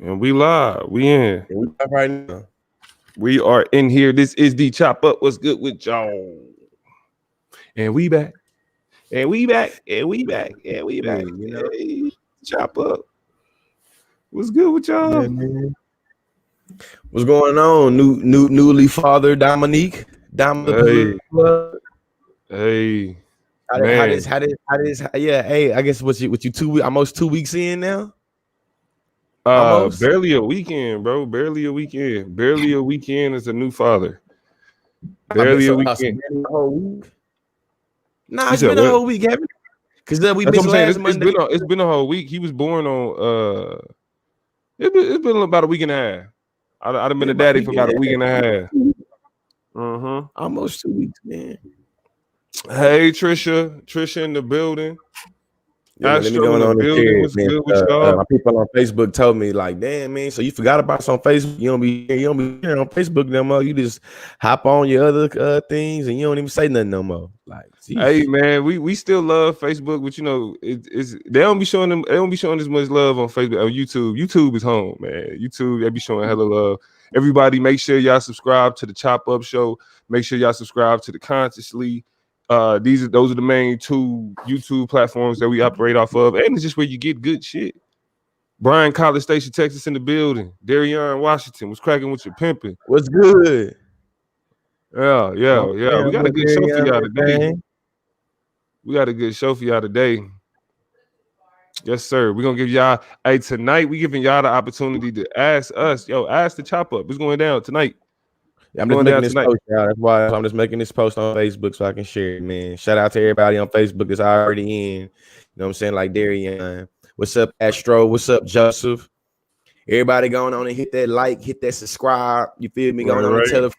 And we live. We in. We live right now. We are in here. This is the Chop Up. What's good with y'all? And we back. And we back. And we back. And we back. You know? Hey, Chop Up. What's good with y'all? Yeah, man. What's going on? Newly father Dominique. Hey. Hey. Yeah, hey, I guess what you almost 2 weeks in now? Almost? Barely a weekend, bro. Barely a weekend. Barely a weekend as a new father. Barely a weekend. A whole week? Nah, it's been a whole week, haven't it? Because then we missed last Monday. It's been a whole week. He was born on it's been about a week and a half. I'd have been a daddy for about a week and a half. Almost 2 weeks, man. Hey, Trisha in the building. Yeah, let me go on the building. What's good with y'all? My people on Facebook told me, like, damn, man, so you forgot about us on Facebook. You don't be here on Facebook no more. You just hop on your other things and you don't even say nothing no more. Like, geez. Hey, man, we still love Facebook, but you know, it's they don't be showing as much love on Facebook. On YouTube. YouTube is home, man. YouTube, they be showing hella love. Everybody, make sure y'all subscribe to the Chop Up Show. Make sure y'all subscribe to the Consciously. Those are the main two YouTube platforms that we operate off of, and it's just where you get good shit. Brian, College Station, Texas, in the building. Darian, Washington, was cracking with your pimping. What's good? Yeah. We got a good show for y'all today. We got a good show for y'all today. Yes, sir. We're gonna give y'all tonight. We giving y'all the opportunity to ask us. Ask the Chop Up. It's going down tonight. I'm just making this post, y'all. That's why I'm just making this post on Facebook so I can share it, man. Shout out to everybody on Facebook that's already in. You know what I'm saying? Like Darian. What's up, Astro? What's up, Joseph? Everybody going on and hit that like, hit that subscribe. You feel me? Going on and tell a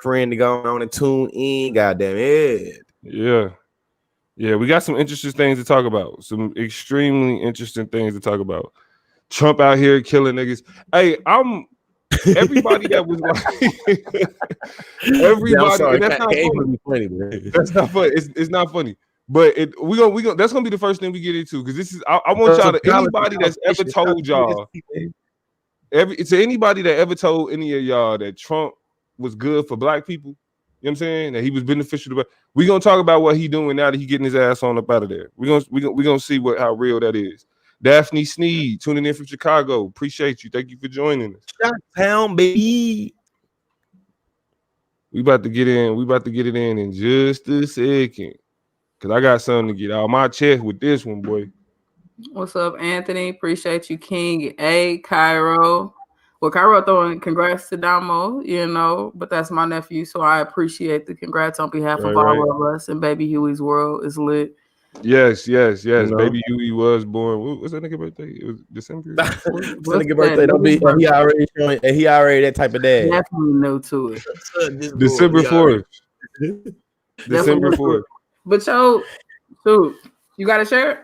friend to go on and tune in. Goddamn it. Yeah. We got some interesting things to talk about. Some extremely interesting things to talk about. Trump out here killing niggas. Hey, everybody that was like everybody, that's not funny. That's not funny. It's not funny. But we gonna that's gonna be the first thing we get into, because this is I want y'all to anybody that's ever told y'all anybody that ever told any of y'all that Trump was good for black people, you know what I'm saying, that he was beneficial to, we gonna talk about what he doing now that he getting his ass on up out of there. We gonna see how real that is. Daphne Sneed tuning in from Chicago. Appreciate you. Thank you for joining us. Shottown, baby. We about to get it in just a second, because I got something to get out my chest with this one, boy. What's up, Anthony? Appreciate you, King A. Cairo. Well, Cairo throwing congrats to Damo, but that's my nephew, so I appreciate the congrats on behalf of all of us. And Baby Huey's world is lit. Yes. Baby Huey was born. What's that nigga birthday? It was December. What's nigga birthday? Don't be. He already showing. He already that type of dad. Definitely no to it. December 4th. December 4th. But shoot, you gotta share it.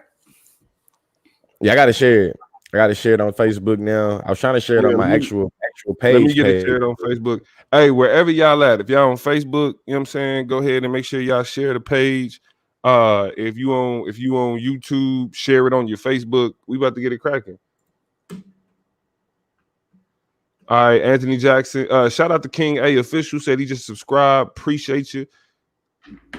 Yeah, I gotta share it. I gotta share it on Facebook now. I was trying to share it on my actual page. Let me get it shared on Facebook. Hey, wherever y'all at, if y'all on Facebook, you know what I'm saying, go ahead and make sure y'all share the page. If you on YouTube, share it on your Facebook. We about to get it cracking. All right, Anthony Jackson. Shout out to King A Official, said he just subscribed. Appreciate you.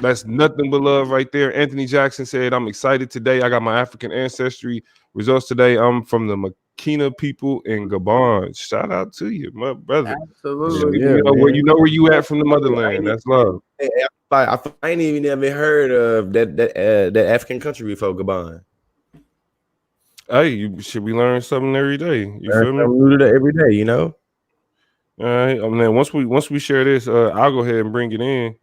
That's nothing but love right there. Anthony Jackson said, I'm excited today. I got my African ancestry results today. I'm from the Makina people in Gabon. Shout out to you, my brother. Absolutely. You know where you at from the motherland. That's love. I ain't even ever heard of that African country before, Gabon. Hey, should we learn something every day? You feel me? New to every day, All right. Then once we share this, I'll go ahead and bring it in.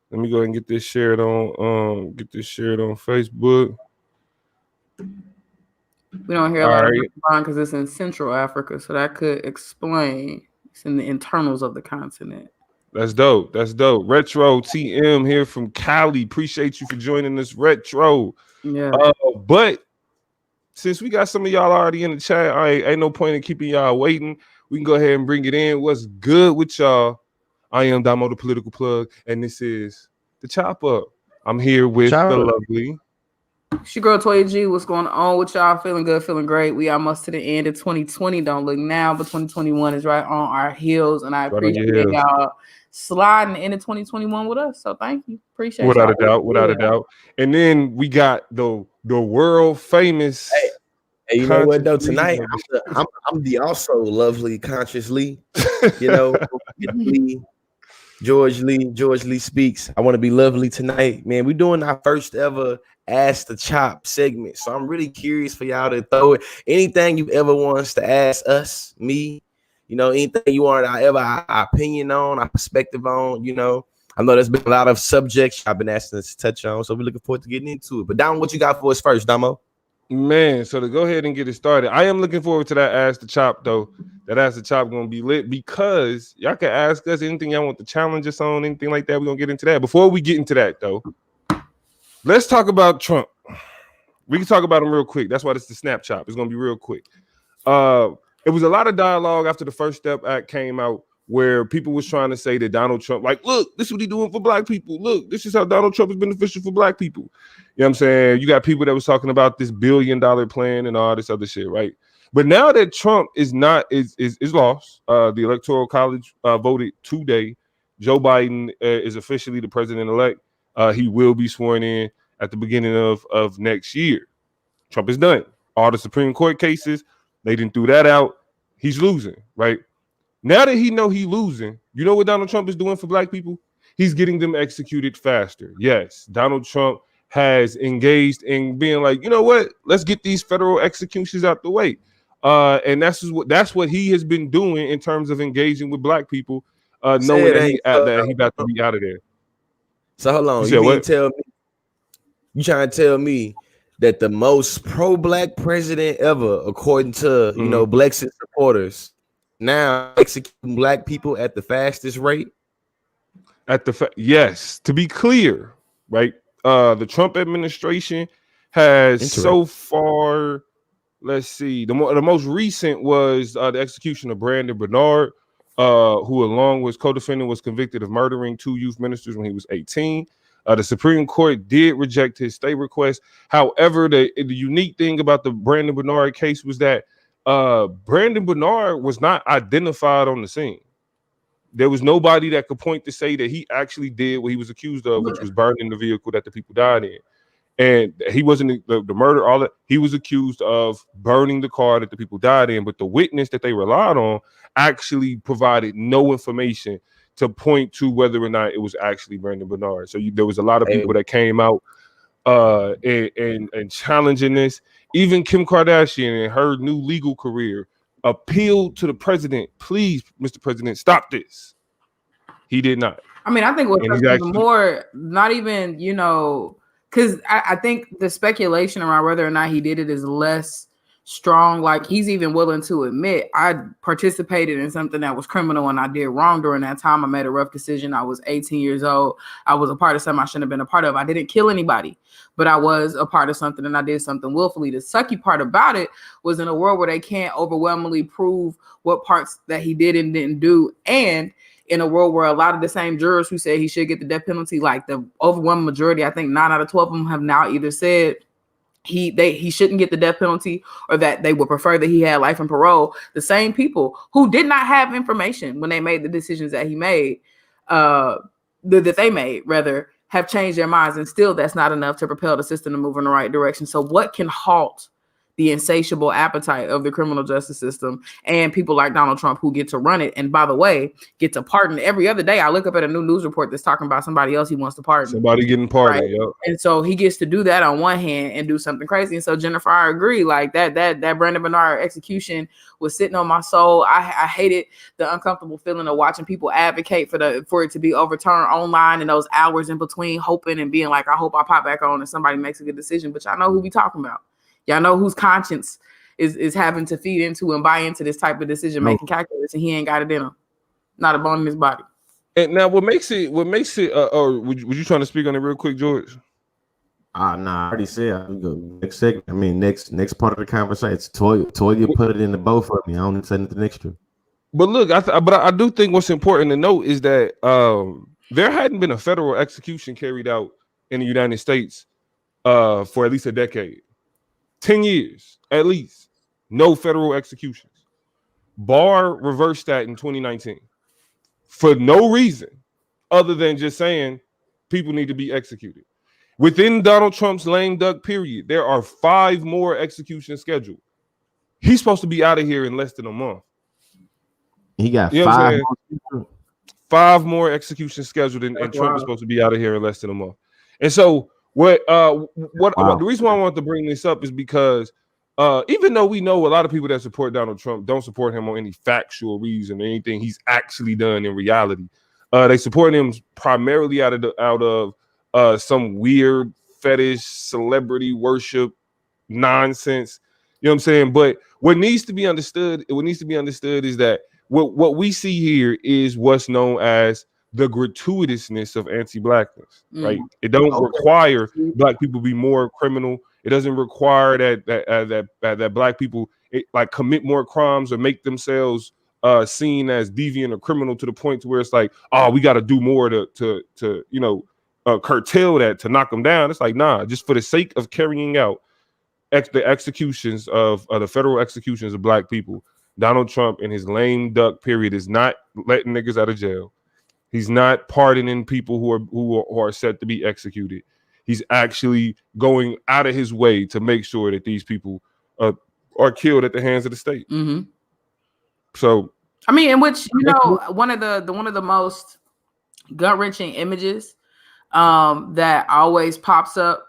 Let me go ahead and get this shared on Facebook. We don't hear a lot of Gabon because it's in Central Africa, so that could explain. It's in the internals of the continent. That's dope. Retro TM here from Cali. Appreciate you for joining us, Retro. Yeah. But since we got some of y'all already in the chat, ain't no point in keeping y'all waiting. We can go ahead and bring it in. What's good with y'all? I am Damo, the political plug, and this is the Chop Up. I'm here with the lovely It's your girl Toya G. What's going on with y'all? Feeling good, feeling great. We almost to the end of 2020. Don't look now, but 2021 is right on our heels, and I appreciate y'all sliding into 2021 with us. So thank you. Appreciate it. Without a doubt. And then we got the world famous. Hey, you know what though? Tonight I'm the also lovely consciously, you know, George Lee speaks. I want to be lovely tonight, man. We're doing our first ever Ask the Chop segment, so I'm really curious for y'all to throw it. Anything you ever want us to ask us, me, you know, anything you want our opinion on, our perspective on, you know. I know there's been a lot of subjects I've been asking us to touch on, so we're looking forward to getting into it. But Damo, what you got for us first, Damo? Man, so to go ahead and get it started, I am looking forward to that Ask the Chop, though. That Ask the Chop gonna be lit because y'all can ask us anything y'all want to challenge us on, anything like that. We're gonna get into that. Before we get into that, though, let's talk about Trump. We can talk about him real quick. That's why it's the Snap Chop. It's gonna be real quick. It was a lot of dialogue after the First Step Act came out, where people was trying to say that Donald Trump, like, look, this is what he's doing for black people. Look, this is how Donald Trump is beneficial for black people. You know what I'm saying? You got people that was talking about this $1 billion plan and all this other shit, right? But now that Trump is lost, the Electoral College voted today. Joe Biden is officially the president-elect. He will be sworn in at the beginning of next year. Trump is done. All the Supreme Court cases, they didn't throw that out. He's losing, right? Now that he know he's losing, you know what Donald Trump is doing for black people? He's getting them executed faster. Yes, Donald Trump has engaged in being like, you know what? Let's get these federal executions out the way. And that's what he has been doing in terms of engaging with black people, knowing that he about to be out of there. So hold on, you trying to tell me that the most pro-black president ever, according to you know Blexit supporters, now executing black people at the fastest rate? Yes, to be clear, right? The Trump administration has so far, let's see, the most recent was the execution of Brandon Bernard, who along with co-defendant was convicted of murdering 2 youth ministers when he was 18. The Supreme Court did reject his stay request. However, the unique thing about the Brandon Bernard case was that Brandon Bernard was not identified on the scene. There was nobody that could point to say that he actually did what he was accused of, which was burning the vehicle that the people died in. And he wasn't the murder, all that. He was accused of burning the car that the people died in, but the witness that they relied on actually provided no information to point to whether or not it was actually Brandon Bernard. So there was a lot of people that came out and challenging this. Even Kim Kardashian in her new legal career appealed to the president, please, Mr. President, stop this. He did not. I mean, I think what's even more, not even, you know, because I think the speculation around whether or not he did it is less strong. Like, he's even willing to admit, I participated in something that was criminal and I did wrong during that time. I made a rough decision. I was 18 years old. I was a part of something I shouldn't have been a part of. I didn't kill anybody, but I was a part of something and I did something willfully. The sucky part about it was in a world where they can't overwhelmingly prove what parts that he did and didn't do, and in a world where a lot of the same jurors who said he should get the death penalty, like the overwhelming majority, I think 9 out of 12 of them have now either said he shouldn't get the death penalty, or that they would prefer that he had life and parole. The same people who did not have information when they made the decisions that he made, that they made, rather, have changed their minds, and still that's not enough to propel the system to move in the right direction. So what can halt the insatiable appetite of the criminal justice system and people like Donald Trump who get to run it? And by the way, get to pardon every other day. I look up at a new news report that's talking about somebody else he wants to pardon. Somebody getting pardoned, right? Yep. And so he gets to do that on one hand and do something crazy. And so Jennifer, I agree. Like that Brandon Bernard execution was sitting on my soul. I hated the uncomfortable feeling of watching people advocate for it to be overturned online in those hours in between, hoping and being like, I hope I pop back on and somebody makes a good decision. But y'all know who we talking about. Y'all know whose conscience is having to feed into and buy into this type of decision-making calculus, and he ain't got it in him. Not a bone in his body. And now what makes it, or would you trying to speak on it real quick, George? Nah, I already said we go next segment. I mean, next part of the conversation. Toya put it in the both of me. I don't need to say anything extra. But look, I do think what's important to note is that there hadn't been a federal execution carried out in the United States for at least a decade. 10 years, at least. No federal executions. Barr reversed that in 2019 for no reason other than just saying people need to be executed. Within Donald Trump's lame duck period, there are 5 more executions scheduled. He's supposed to be out of here in less than a month. He got You know 5. 5 more executions scheduled, and Trump is supposed to be out of here in less than a month. And so, the reason why I want to bring this up is because even though we know a lot of people that support Donald Trump don't support him on any factual reason, anything he's actually done in reality, they support him primarily out of some weird fetish celebrity worship nonsense. You know what I'm saying? But what needs to be understood is that what we see here is what's known as the gratuitousness of anti-blackness, right? It don't require black people be more criminal. It doesn't require that black people like commit more crimes or make themselves seen as deviant or criminal to the point to where it's like, oh, we got to do more to curtail that, to knock them down. It's like, nah, just for the sake of carrying out the executions of the federal executions of black people, Donald Trump in his lame duck period is not letting niggas out of jail. He's not pardoning people who are set to be executed. He's actually going out of his way to make sure that these people are killed at the hands of the state. Mm-hmm. So, I mean, in which, you know, one of the most gut-wrenching images that always pops up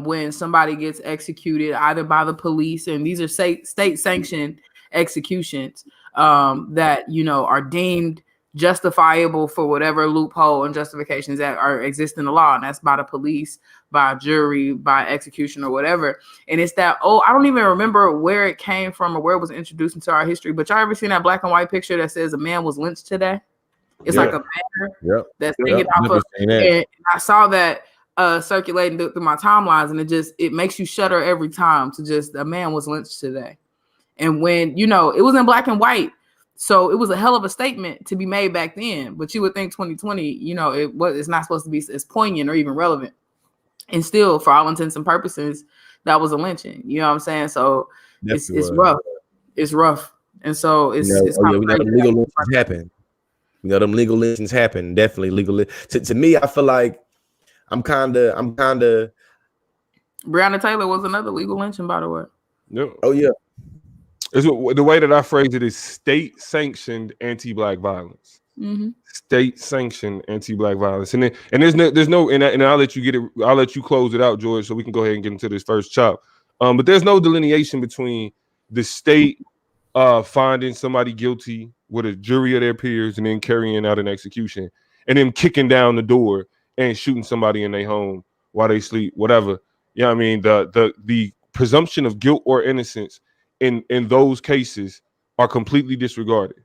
when somebody gets executed either by the police, and these are state-sanctioned executions that, you know, are deemed justifiable for whatever loophole and justifications that exist in the law, and that's by the police, by jury, by execution, or whatever. And it's that, I don't even remember where it came from or where it was introduced into our history, but y'all ever seen that black and white picture that says a man was lynched today? It's like a banner that's hanging off of, and I saw that circulating through my timelines, and it makes you shudder every time to just, a man was lynched today. And when, you know, it was in black and white, so it was a hell of a statement to be made back then. But you would think 2020, you know, it's not supposed to be as poignant or even relevant. And still, for all intents and purposes, that was a lynching. You know what I'm saying? So it's rough. It's rough. And so it's we know them legal lynchings happen. You know, them legal lynchings happen. Definitely legal. To me, I feel like I'm kind of. Breonna Taylor was another legal lynching, by the way. Yep. Oh yeah. The way that I phrase it is state-sanctioned anti-black violence. Mm-hmm. State-sanctioned anti-black violence, and I'll let you get it. I'll let you close it out, George, so we can go ahead and get into this first chop. But there's no delineation between the state finding somebody guilty with a jury of their peers and then carrying out an execution, and then kicking down the door and shooting somebody in their home while they sleep, whatever. Yeah, I mean the presumption of guilt or innocence in those cases are completely disregarded.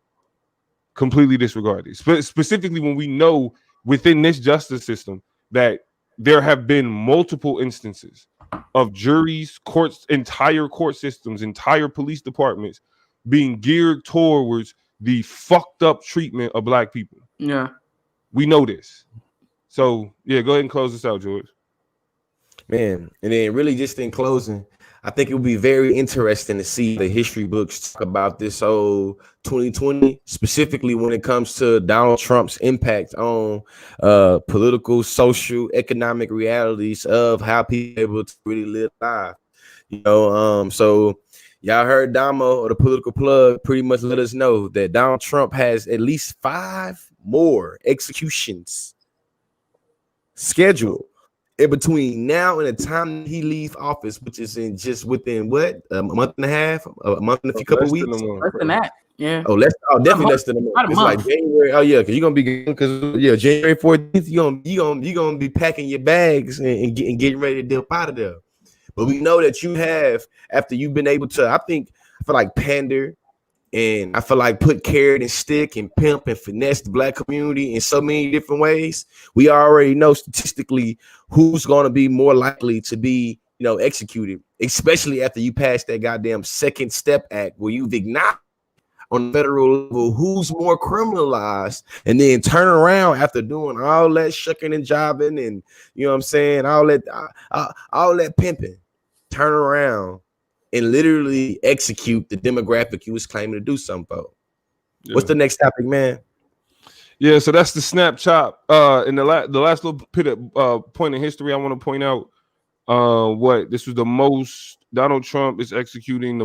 Specifically when we know within this justice system that there have been multiple instances of juries, courts, entire court systems, entire police departments being geared towards the fucked up treatment of black people. Yeah. We know this. So yeah, go ahead and close this out, George. Man, and then really just in closing, I think it would be very interesting to see the history books talk about this whole 2020, specifically when it comes to Donald Trump's impact on political, social, economic realities of how people are able to really live life. You know, so y'all heard Damo, or the political plug, pretty much let us know that Donald Trump has at least 5 more executions scheduled in between now and the time he leaves office, which is in just within a month and a half, a month and a few couple weeks. Less than that, yeah. Definitely less than a month. It's like January. Oh yeah, because you're gonna be January 14th. You gonna be packing your bags and getting ready to dip out of there. But we know that you have, after you've been able to, I feel like pander, and I feel like put carrot and stick and pimp and finesse the black community in so many different ways. We already know statistically who's going to be more likely to be, you know, executed, especially after you pass that goddamn Second Step Act where you've ignored on the federal level, who's more criminalized, and then turn around after doing all that shucking and jobbing, and you know what I'm saying, all that pimping, turn around and literally execute the demographic you was claiming to do something for. Yeah. What's the next topic, man? Yeah, so that's the snap chop. And the last little bit of point in history I want to point out. This was the most Donald Trump is executing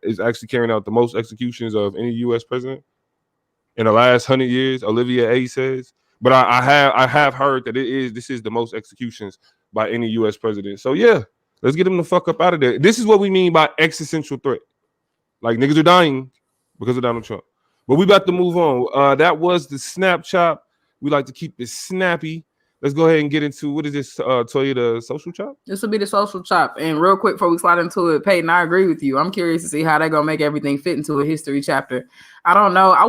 is actually carrying out the most executions of any U.S. president in the last 100 years. Olivia A says, but I have heard that this is the most executions by any U.S. president. So yeah, let's get him the fuck up out of there. This is what we mean by existential threat. Like niggas are dying because of Donald Trump. But we about to move on. That was the snap chop. We like to keep it snappy. Let's go ahead and get into, what is this, Toya, the social chop? This will be the social chop. And real quick before we slide into it, Peyton, I agree with you. I'm curious to see how they're going to make everything fit into a history chapter. I don't know. I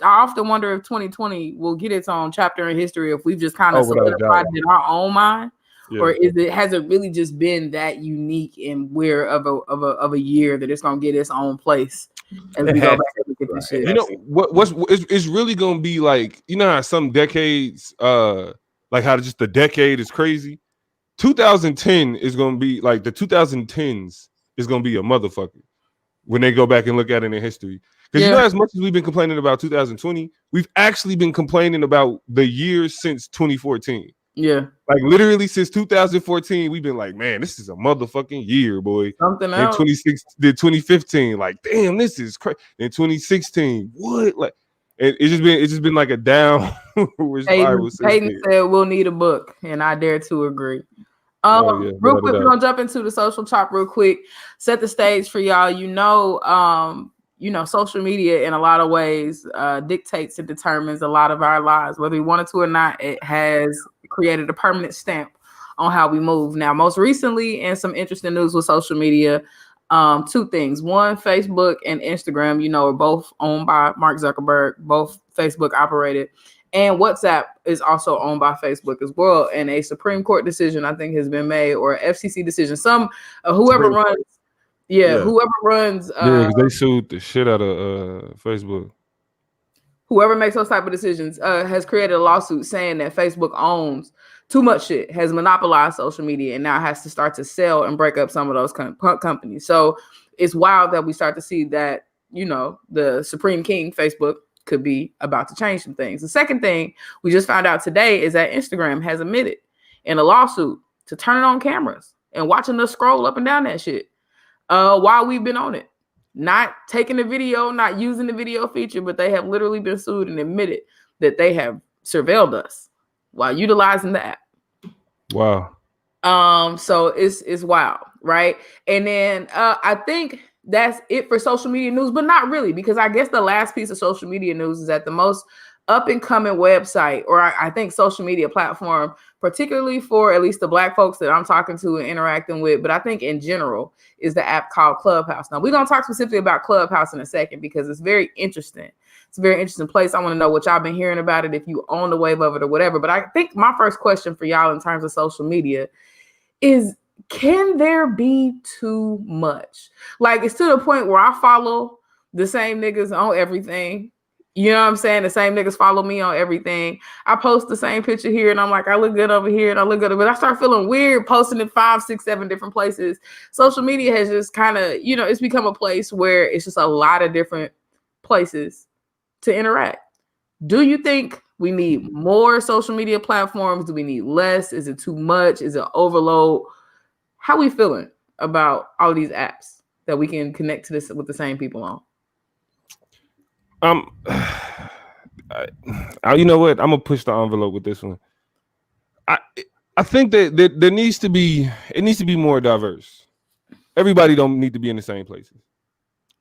often wonder if 2020 will get its own chapter in history, if we've just kind of solidified it in our own mind. Yeah. Or has it really just been that unique and weird of a year that it's going to get its own place? As we go back and look at this shit. You know, it's really going to be like, you know how some decades, like how just the decade is crazy. 2010 is going to be like the 2010s is going to be a motherfucker when they go back and look at it in history. Because you know, as much as we've been complaining about 2020, we've actually been complaining about the years since 2014. Yeah. Like literally since 2014, we've been like, man, this is a motherfucking year, boy. Something else. 2015, like, damn, this is crazy. In 2016, what? Like, it's just been like a down. Peyton said we'll need a book, and I dare to agree. Real quick, we're gonna jump into the social chop real quick. Set the stage for y'all. You know, social media in a lot of ways dictates and determines a lot of our lives, whether we wanted to or not. It has created a permanent stamp on how we move. Now, most recently, and some interesting news with social media, two things. One, Facebook and Instagram, you know, are both owned by Mark Zuckerberg, both Facebook operated. And WhatsApp is also owned by Facebook as well. And a Supreme Court decision, I think, has been made, or FCC decision. Whoever runs. Whoever runs. Because they sued the shit out of Facebook. Whoever makes those type of decisions has created a lawsuit saying that Facebook owns too much shit, has monopolized social media, and now has to start to sell and break up some of those companies. So it's wild that we start to see that, you know, the Supreme King, Facebook, could be about to change some things. The second thing we just found out today is that Instagram has admitted in a lawsuit to turning on cameras and watching us scroll up and down that shit while we've been on it. Not taking the video, not using the video feature, but they have literally been sued and admitted that they have surveilled us while utilizing the app. Wow. So it's wild, right? And then I think that's it for social media news, but not really, because I guess the last piece of social media news is that the most up and coming website, or I think social media platform, particularly for at least the Black folks that I'm talking to and interacting with, but I think in general, is the app called Clubhouse. Now, we're going to talk specifically about Clubhouse in a second because it's very interesting. It's a very interesting place. I want to know what y'all been hearing about it, if you own the wave of it or whatever. But I think my first question for y'all in terms of social media is, can there be too much? Like, it's to the point where I follow the same niggas on everything. You know what I'm saying? The same niggas follow me on everything. I post the same picture here and I'm like, I look good over here and I look good. But I start feeling weird posting in 5, 6, 7 different places. Social media has just kind of, you know, it's become a place where it's just a lot of different places to interact. Do you think we need more social media platforms? Do we need less? Is it too much? Is it overload? How we feeling about all of these apps that we can connect to this with the same people on? You know what? I'm gonna push the envelope with this one. I think that there needs to be more diverse. Everybody don't need to be in the same places,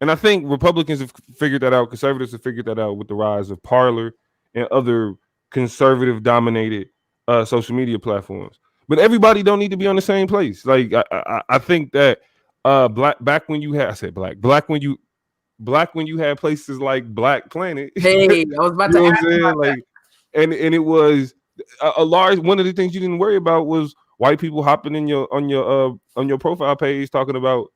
and I think Republicans have figured that out. Conservatives have figured that out with the rise of Parler and other conservative-dominated social media platforms. But everybody don't need to be on the same place. Like I think that black when you had places like Black Planet. Hey, I was about to ask about like, and it was a large one of the things you didn't worry about was white people hopping in on your profile page talking about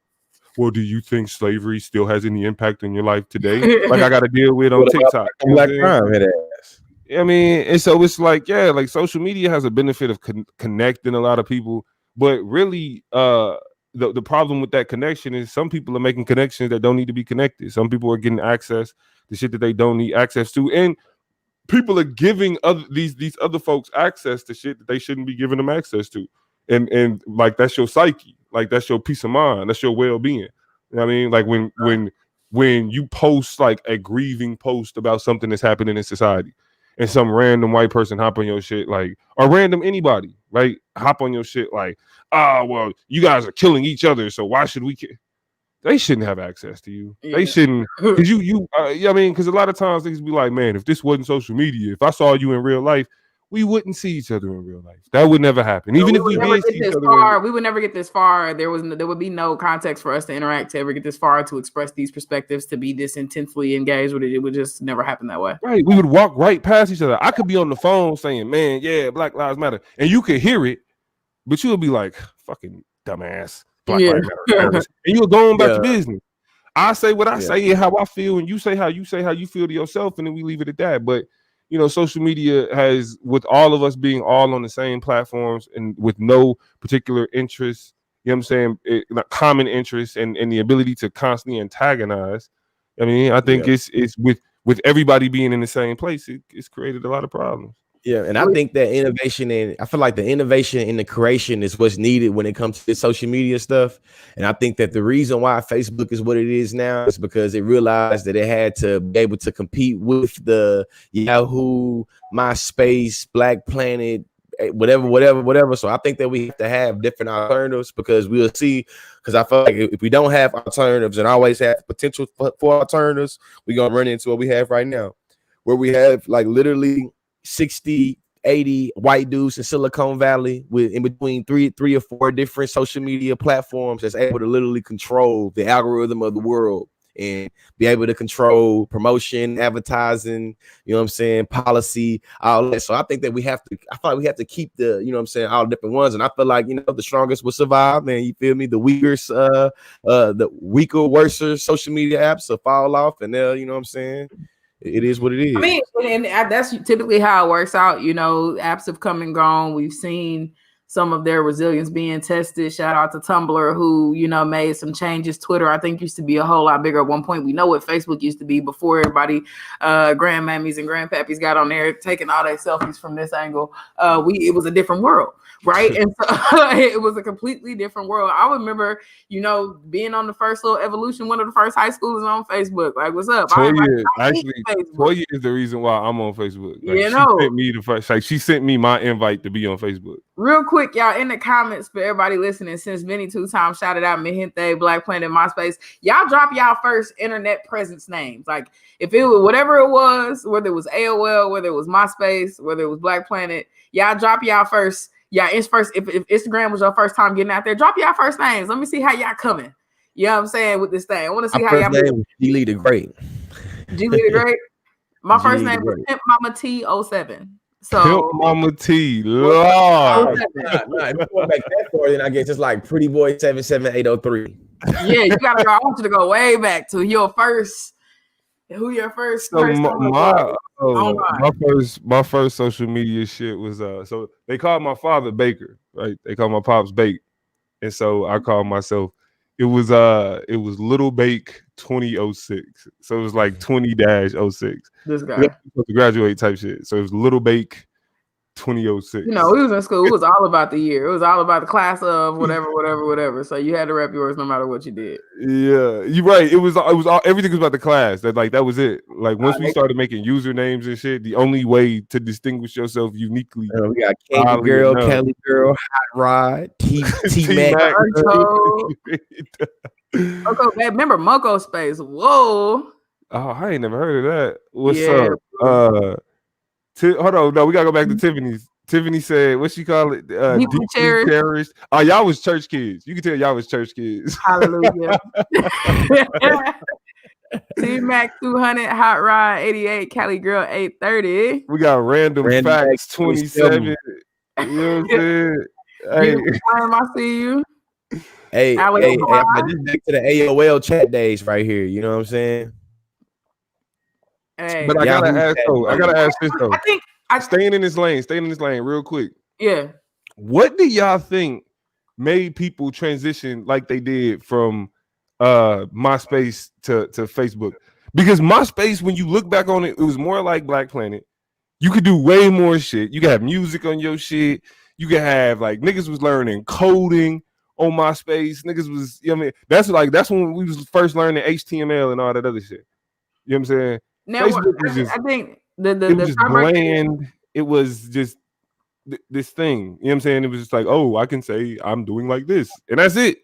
well, do you think slavery still has any impact on your life today? Like I got to deal with on TikTok. Black crime, head ass. I mean, and so it's like, yeah, like social media has a benefit of connecting a lot of people, but really, the problem with that connection is some people are making connections that don't need to be connected. Some people are getting access to shit that they don't need access to, and people are giving these other folks access to shit that they shouldn't be giving them access to, and like that's your psyche, like that's your peace of mind, that's your well-being. You know what I mean? Like when you post like a grieving post about something that's happening in society, and some random white person hop on your shit, like, or random anybody, right? Hop on your shit like, well, you guys are killing each other, so why should we care? They shouldn't have access to you. Yeah. They shouldn't, because I mean, because a lot of times things be like, man, if this wasn't social media, if I saw you in real life, we wouldn't see each other in real life. That would never happen. Even if we did see each other, we would never get this far. There would be no context for us to interact to ever get this far, to express these perspectives, to be this intensely engaged with it. It would just never happen that way. Right. We would walk right past each other. I could be on the phone saying, man, yeah, Black Lives Matter. And you could hear it, but you would be like, fucking dumbass. Black Lives Matter. And you'll go on about your business. I say what I say and how I feel, and you say how you feel to yourself, and then we leave it at that. But you know, social media has, with all of us being all on the same platforms and with no particular interest, you know what I'm saying, common interest and the ability to constantly antagonize. I mean, I think it's with everybody being in the same place, it's created a lot of problems. Yeah, and I think that innovation, and I feel like the innovation in the creation is what's needed when it comes to this social media stuff. And I think that the reason why Facebook is what it is now is because it realized that it had to be able to compete with the Yahoo, MySpace, Black Planet, whatever. So I think that we have to have different alternatives, because we'll see, because I feel like if we don't have alternatives and always have potential for alternatives, we're going to run into what we have right now, where we have like literally 60, 80 white dudes in Silicon Valley with in between three or four different social media platforms that's able to literally control the algorithm of the world and be able to control promotion, advertising, you know what I'm saying, policy, all that. So I think that I feel like we have to keep the, you know what I'm saying, all different ones. And I feel like, you know, the strongest will survive, man. You feel me? The weaker, worse social media apps will fall off, and they'll, you know what I'm saying, it is what it is. I mean, and that's typically how it works out. You know, apps have come and gone. We've seen some of their resilience being tested. Shout out to Tumblr, who, you know, made some changes. Twitter, I think, used to be a whole lot bigger at one point. We know what Facebook used to be before everybody, grandmammies and grandpappies got on there taking all their selfies from this angle. It was a different world, right? And so it was a completely different world. I remember, you know, being on the first little evolution, one of the first high schoolers on Facebook. Like, what's up? Toya is the reason why I'm on Facebook. Like, you know, she sent me the first, like, she sent me my invite to be on Facebook. Real quick, y'all, in the comments for everybody listening, since Vinny 2 times shouted out Mi Gente, Black Planet, MySpace, y'all drop y'all first internet presence names. Like, if it was whatever it was, whether it was AOL, whether it was MySpace, whether it was Black Planet, y'all drop y'all first. Yeah, it's first. If Instagram was your first time getting out there, drop y'all first names. Let me see how y'all coming. You know what I'm saying, with this thing. I want to see how y'all. G-Lee the Great. G-Lee the Great. My first name was Pimp Mama T07. So Pimp Mama T, Lord. If you go back that far, then I guess it's like Pretty Boy 77803. Yeah, you gotta go. I want you to go way back to your first. Who your first? So my first social media shit was so they called my father Baker, right? They called my pops Bake, and so I called myself. It was Little Bake 2006, so it was like 20-06. This guy supposed to graduate type shit. So it was Little Bake 2006. You know, we was in school. It was all about the year. It was all about the class of whatever. So you had to rep yours no matter what you did. Yeah, you're right. It was all, everything was about the class. That was it. Like once we started making usernames and shit, the only way to distinguish yourself uniquely. We got Candy Girl, Kelly Girl, Hot Rod, T-Mac. Okay, remember Moko Space? Whoa. Oh, I ain't never heard of that. What's up? Hold on, no, we gotta go back to Tiffany's. Tiffany said, what she call it? Deeply cherished. Oh, y'all was church kids. You can tell y'all was church kids. Hallelujah. T-Mac 200, Hot Rod 88, Cali Girl 830. We got random facts 27. You know what I'm saying? Hey. I see you. Hey, Alex hey, Bly. but this back to the AOL chat days right here. You know what I'm saying? Hey, But I gotta Yahoo ask chat. though. I gotta ask this though. I think Staying in this lane, real quick. yeah. What do y'all think made people transition like they did from MySpace to Facebook? Because MySpace, when you look back on it, it was more like Black Planet. You could do way more shit. You could have music on your shit. You could have like niggas was learning coding on MySpace. Niggas was, you know what I mean? That's when we was first learning HTML and all that other shit. You know what I'm saying? Now, Facebook was just, I think it was just bland. It was just this thing. You know what I'm saying? It was just like, oh, I can say I'm doing like this, and that's it.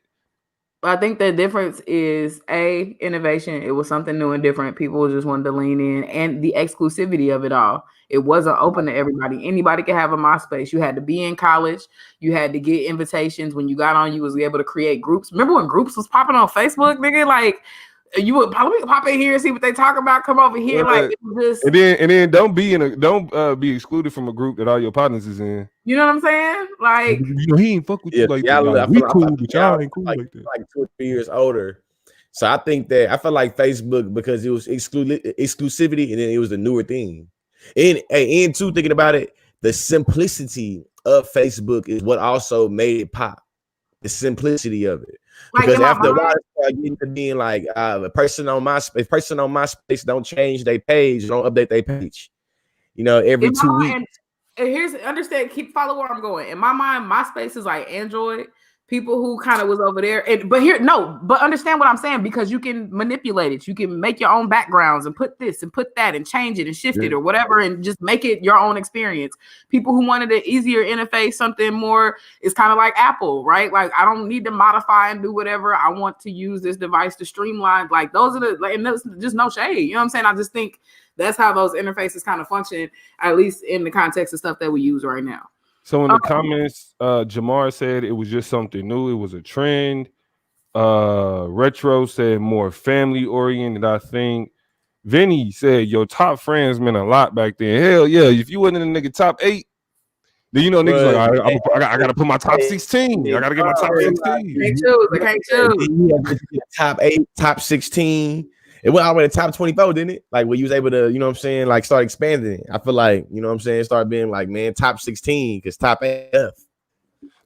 I think the difference is innovation. It was something new and different. People just wanted to lean in, and the exclusivity of it all. It wasn't open to everybody. Anybody could have a MySpace. You had to be in college. You had to get invitations. When you got on, you was able to create groups. Remember when groups was popping on Facebook, nigga? Like you would probably pop in here and see what they talk about. Come over here, like it was just. And then don't be excluded from a group that all your partners is in. You know what I'm saying? Like he ain't fuck with you like that. Like, we cool, but y'all ain't cool like that. Like 2 or 3 years older. So I think that I feel like Facebook because it was exclusivity and then it was the newer thing. And too, thinking about it, the simplicity of Facebook is what also made it pop. The simplicity of it. Like, because after a while, it started getting to being like a person on MySpace don't change their page, don't update their page. You know, every 2 weeks. And here's follow where I'm going. In my mind, MySpace is like Android. People who kind of was over there, but understand what I'm saying, because you can manipulate it. You can make your own backgrounds and put this and put that and change it and shift it or whatever, and just make it your own experience. People who wanted an easier interface, something more, is kind of like Apple, right? Like I don't need to modify and do whatever. I want to use this device to streamline. Like those are and there's just no shade. You know what I'm saying? I just think that's how those interfaces kind of function, at least in the context of stuff that we use right now. So in the comments, Jamar said it was just something new. It was a trend. Retro said more family oriented, I think. Vinny said your top friends meant a lot back then. Hell yeah. If you wasn't in the nigga top 8, then you know niggas like I gotta put my top 16. I gotta get my top 16. I can't choose. Top 8, top 16. It went all the way to top 24, didn't it? Like when you was able to, you know what I'm saying, like start expanding it. I feel like, you know what I'm saying, start being like, man, top 16 because top F.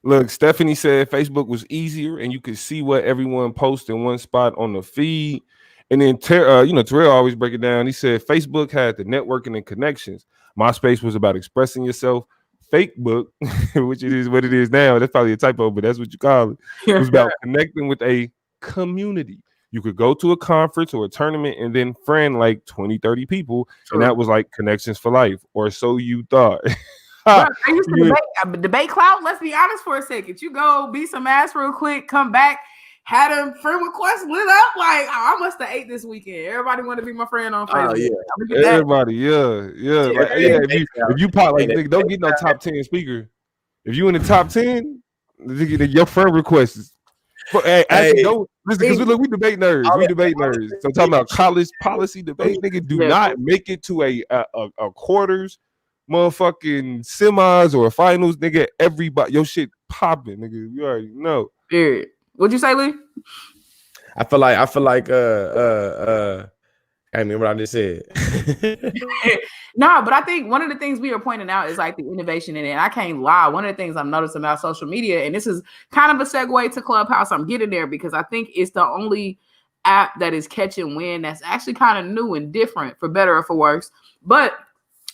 Look, Stephanie said Facebook was easier and you could see what everyone posts in one spot on the feed. And then Terrell always break it down. He said Facebook had the networking and connections. MySpace was about expressing yourself. Facebook, which it is what it is now. That's probably a typo, but that's what you call it. It was about connecting with a community. You could go to a conference or a tournament and then friend like 20, 30 people. Sure. And that was like connections for life, or so you thought. I used to debate clout. Let's be honest for a second. You go beat some ass real quick, come back, had a friend request lit up. Like, I must have ate this weekend. Everybody want to be my friend on Facebook. Yeah. Everybody, If you pop like, nigga, don't get no top 10 speaker. If you in the top 10, your friend request is. But don't listen, because we debate nerds. So talking about college policy debate, nigga, do not make it to a quarters, motherfucking semis or finals, nigga. Everybody, your shit popping, nigga. You already know. Period. What'd you say, Lee? I feel like I remember what I just said. No, but I think one of the things we are pointing out is like the innovation in it. And I can't lie. One of the things I'm noticing about social media, and this is kind of a segue to Clubhouse. I'm getting there because I think it's the only app that is catching wind that's actually kind of new and different, for better or for worse. But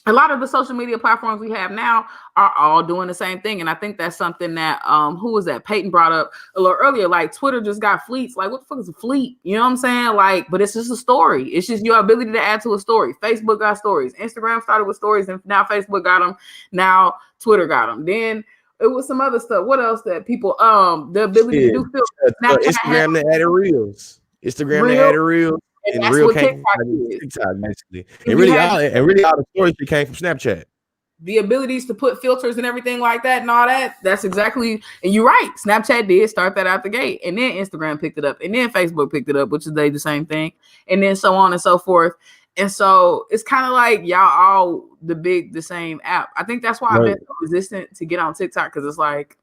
a lot of the social media platforms we have now are all doing the same thing. And I think that's something that, who was that? Peyton brought up a little earlier, like Twitter just got fleets. Like, what the fuck is a fleet? You know what I'm saying? Like, but it's just a story. It's just your ability to add to a story. Facebook got stories. Instagram started with stories, and now Facebook got them. Now Twitter got them. Then it was some other stuff. What else that people, the ability to do filters. Instagram that added reels. Instagram that added reels. And real came from TikTok, basically. And really all the stories came from Snapchat. The abilities to put filters and everything like that and all that. That's exactly, and you're right. Snapchat did start that out the gate. And then Instagram picked it up. And then Facebook picked it up, which is the same thing. And then so on and so forth. And so it's kind of like y'all all the same app. I think that's why I've been so resistant to get on TikTok, because it's like,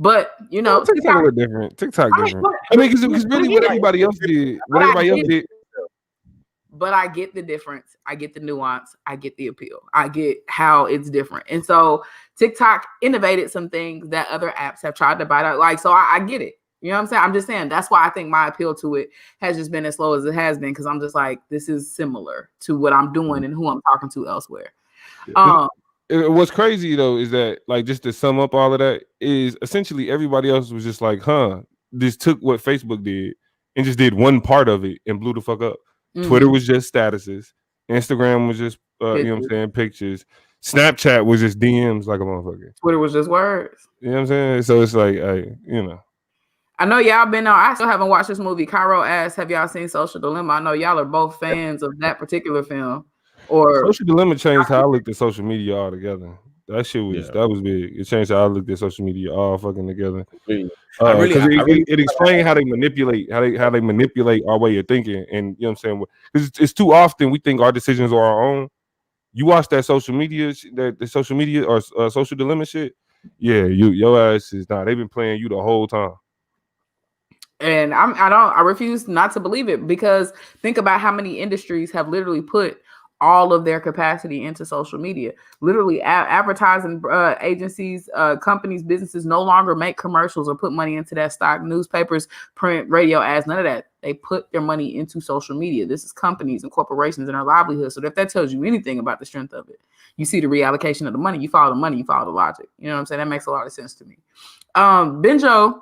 But you know, TikTok a little different. TikTok different. I mean, because really what everybody else did, But I get the difference. I get the nuance. I get the appeal. I get how it's different. And so TikTok innovated some things that other apps have tried to bite out. Like, so I get it. You know what I'm saying? I'm just saying that's why I think my appeal to it has just been as slow as it has been, because I'm just like, this is similar to what I'm doing and who I'm talking to elsewhere. What's crazy though is that, like, just to sum up all of that, is essentially everybody else was just like, this took what Facebook did and just did one part of it and blew the fuck up. Mm-hmm. Twitter was just statuses. Instagram was just you know what I'm saying, pictures. Snapchat was just DMs like a motherfucker. Twitter was just words. You know what I'm saying? So it's like, you know. I know y'all been on. I still haven't watched this movie. Cairo asked, have y'all seen Social Dilemma? I know y'all are both fans of that particular film. Or Social Dilemma changed how I looked at social media altogether. That shit was that was big. It changed how I looked at social media all fucking together. It explained how they manipulate our way of thinking, and you know what I'm saying. Because it's too often we think our decisions are our own. You watch that social media, the social media or Social Dilemma shit. Yeah, your ass is not. They've been playing you the whole time. And I refuse not to believe it, because think about how many industries have literally put all of their capacity into social media. Literally, advertising agencies, companies, businesses no longer make commercials or put money into that stock. Newspapers, print, radio ads, none of that. They put their money into social media. This is companies and corporations and their livelihood. So if that tells you anything about the strength of it, you see the reallocation of the money. You follow the money. You follow the logic. You know what I'm saying? That makes a lot of sense to me. Benjo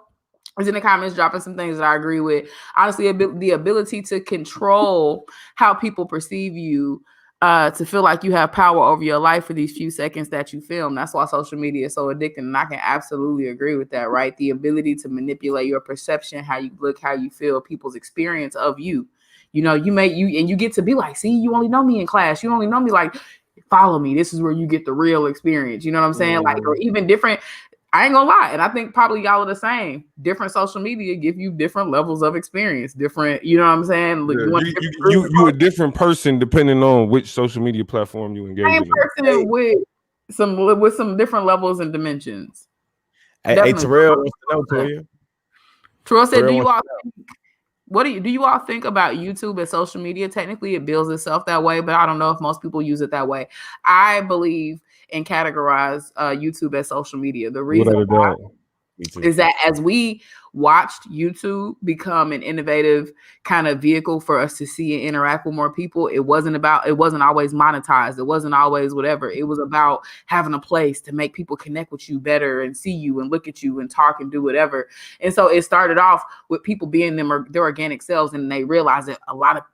is in the comments dropping some things that I agree with. Honestly, the ability to control how people perceive you, to feel like you have power over your life for these few seconds that you film. That's why social media is so addicting. And I can absolutely agree with that, right? The ability to manipulate your perception, how you look, how you feel, people's experience of you. You know, you get to be like, see, you only know me in class. You only know me like, follow me. This is where you get the real experience. You know what I'm saying? Like, or even different. I ain't gonna lie, and I think probably y'all are the same. Different social media give you different levels of experience. Different, you know what I'm saying? Yeah, you a different person depending on which social media platform you engage in. Person with some different levels and dimensions. Hey, Terrell wants to know to you. Terrell said, "Do you all think, do you all think about YouTube as social media? Technically, it builds itself that way, but I don't know if most people use it that way. I believe and categorize YouTube as social media. The reason why is that as we watched YouTube become an innovative kind of vehicle for us to see and interact with more people, it wasn't always monetized. It wasn't always whatever. It was about having a place to make people connect with you better and see you and look at you and talk and do whatever. And so it started off with people being their organic selves, and they realized that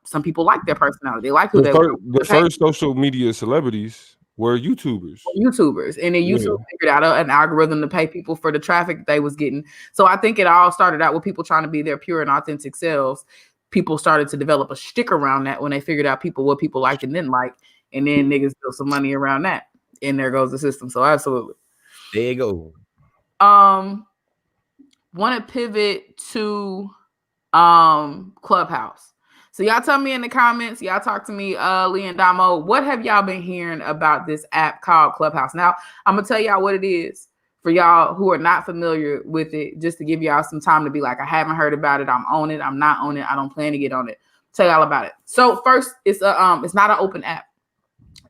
some people like their personality. They like who they are. The first social media celebrities were YouTubers. And then YouTube figured out an algorithm to pay people for the traffic they was getting. So I think it all started out with people trying to be their pure and authentic selves. People started to develop a shtick around that when they figured out what people liked and didn't like. And then niggas built some money around that. And there goes the system. So absolutely. There you go. Want to pivot to Clubhouse. So y'all tell me in the comments, y'all talk to me, Lee and Damo, what have y'all been hearing about this app called Clubhouse? Now, I'm going to tell y'all what it is for y'all who are not familiar with it, just to give y'all some time to be like, I haven't heard about it. I'm on it. I'm not on it. I don't plan to get on it. Tell y'all about it. So first, it's not an open app.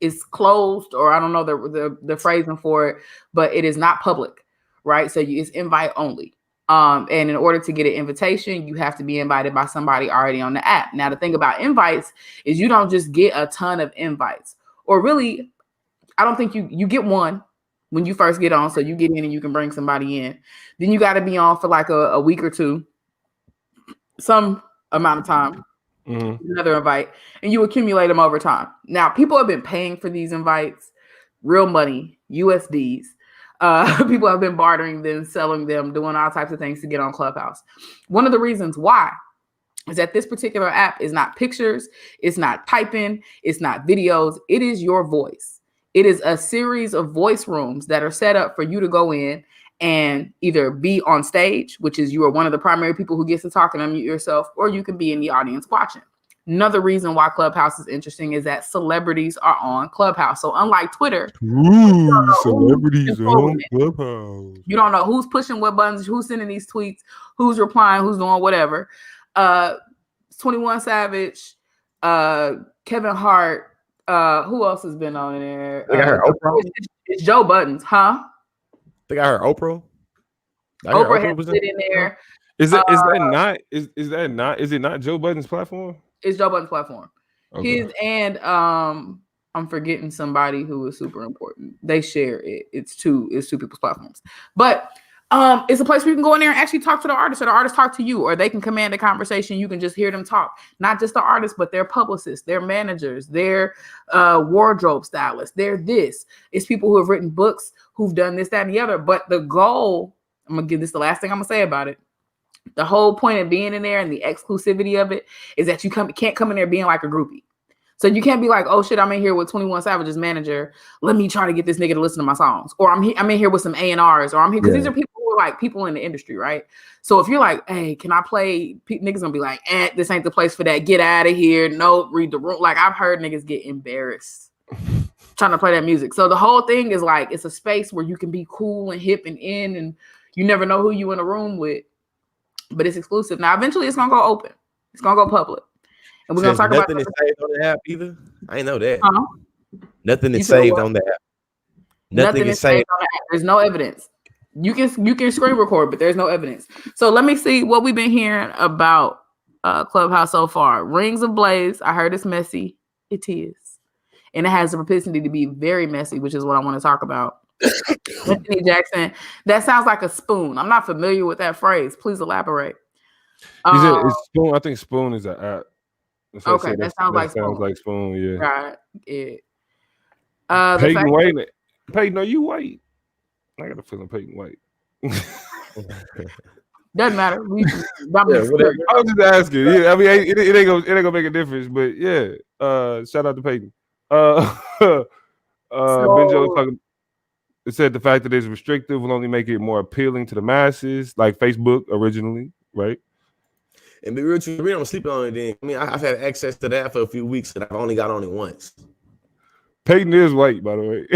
It's closed, or I don't know the phrasing for it, but it is not public, right? So it's invite only. And in order to get an invitation, you have to be invited by somebody already on the app. Now, the thing about invites is you don't just get a ton of invites, or really, I don't think you get one when you first get on. So you get in and you can bring somebody in. Then you got to be on for like a week or two, some amount of time, another invite, and you accumulate them over time. Now, people have been paying for these invites, real money, USDs. People have been bartering them, selling them, doing all types of things to get on Clubhouse. One of the reasons why is that this particular app is not pictures, it's not typing, it's not videos, it is your voice. It is a series of voice rooms that are set up for you to go in and either be on stage, which is you are one of the primary people who gets to talk and unmute yourself, or you can be in the audience watching. Another reason why Clubhouse is interesting is that celebrities are on Clubhouse. So unlike Twitter, celebrities are on Clubhouse. You don't know who's pushing what buttons, who's sending these tweets, who's replying, who's doing whatever. 21 Savage, Kevin Hart, who else has been on there? I heard Oprah. It's Joe Buttons, huh? I think I heard Oprah. Oprah has been in there. Is it not Joe Budden's platform? It's Joe Budden's platform. Okay. His and I'm forgetting somebody who is super important. They share it. It's two people's platforms. But it's a place where you can go in there and actually talk to the artist, or the artist talk to you, or they can command a conversation. You can just hear them talk. Not just the artist, but their publicists, their managers, their wardrobe stylists. They're this. It's people who have written books, who've done this, that, and the other. But the goal, I'm gonna give this the last thing I'm gonna say about it. The whole point of being in there and the exclusivity of it is that you can't come in there being like a groupie. So you can't be like, oh shit, I'm in here with 21 Savage's manager. Let me try to get this nigga to listen to my songs. Or I'm in here with some A&Rs, or I'm here because these are people who are like people in the industry, right? So if you're like, hey, can I play? Niggas gonna be like, this ain't the place for that. Get out of here. No, read the room. Like I've heard niggas get embarrassed trying to play that music. So the whole thing is like, it's a space where you can be cool and hip and in, and you never know who you in a room with. But it's exclusive. Now, eventually, it's gonna go open. It's gonna go public, and we're gonna talk about nothing is saved on the app either. I ain't know that. Uh-huh. Nothing is saved on the app. Nothing is saved on the app. There's no evidence. You can screen record, but there's no evidence. So let me see what we've been hearing about Clubhouse so far. Rings of Blaze. I heard it's messy. It is, and it has the propensity to be very messy, which is what I want to talk about. Anthony Jackson. That sounds like a spoon. I'm not familiar with that phrase. Please elaborate. It's Spoon. I think Spoon is an app. Okay, that sounds like Spoon. Yeah. Got it. Peyton White. Peyton, are you white? I got a feeling Peyton White. Doesn't matter. I was just asking. Yeah, I mean, it ain't gonna make a difference. But yeah, shout out to Peyton. Benjo was talking. It said the fact that it's restrictive will only make it more appealing to the masses, like Facebook originally, right? And be real, I'm sleeping on it. Then I mean, I've had access to that for a few weeks, and I've only got on it once. Peyton is white, by the way.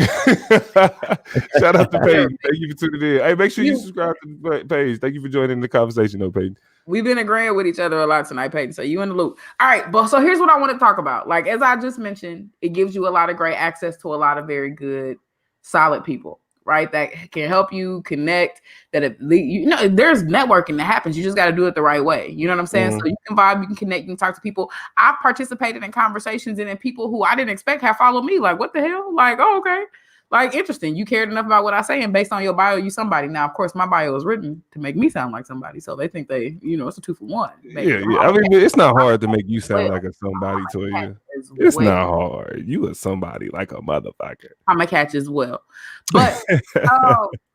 Shout out to Peyton. Thank you for tuning in. Hey, make sure you subscribe to the page. Thank you for joining the conversation, though, Peyton. We've been agreeing with each other a lot tonight, Peyton. So you in the loop. All right, but so here's what I want to talk about. Like as I just mentioned, it gives you a lot of great access to a lot of very good, solid people, right? That can help you connect. There's networking that happens. You just got to do it the right way. You know what I'm saying? So you can vibe, you can connect, you can talk to people. I've participated in conversations and then people who I didn't expect have followed me. Like, what the hell? Like, oh, okay. Like, interesting. You cared enough about what I say, and based on your bio, you somebody. Now, of course, my bio is written to make me sound like somebody, so they think it's a 2-for-1. Yeah. I mean, it's not hard to make you sound like a somebody to you. It's not hard. You are somebody like a motherfucker. I'm a catch as well. But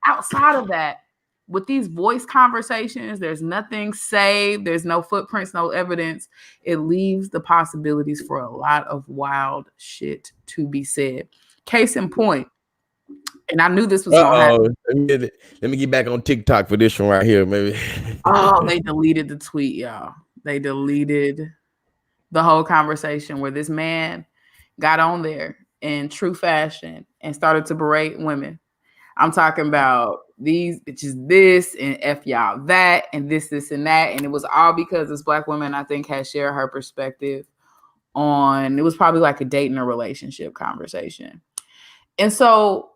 outside of that, with these voice conversations, there's nothing saved. There's no footprints, no evidence. It leaves the possibilities for a lot of wild shit to be said. Case in point. And I knew this was going to happen. Let me get back on TikTok for this one right here, maybe. They deleted the tweet, y'all. They deleted the whole conversation where this man got on there in true fashion and started to berate women. I'm talking about these bitches this and F y'all that and this and that. And it was all because this Black woman, I think, had shared her perspective on, it was probably like a dating or relationship conversation. And so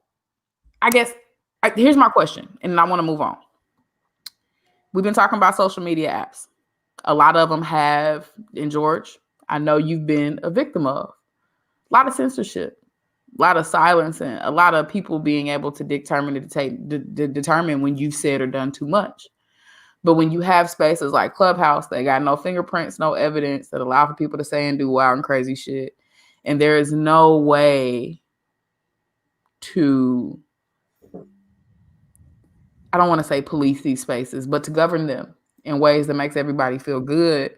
I guess here's my question, and I want to move on. We've been talking about social media apps. A lot of them have, and George, I know you've been a victim of a lot of censorship, a lot of silence, and a lot of people being able to determine when you've said or done too much. But when you have spaces like Clubhouse, they got no fingerprints, no evidence that allow for people to say and do wild and crazy shit. And there is no way to, I don't want to say police these spaces, but to govern them in ways that makes everybody feel good.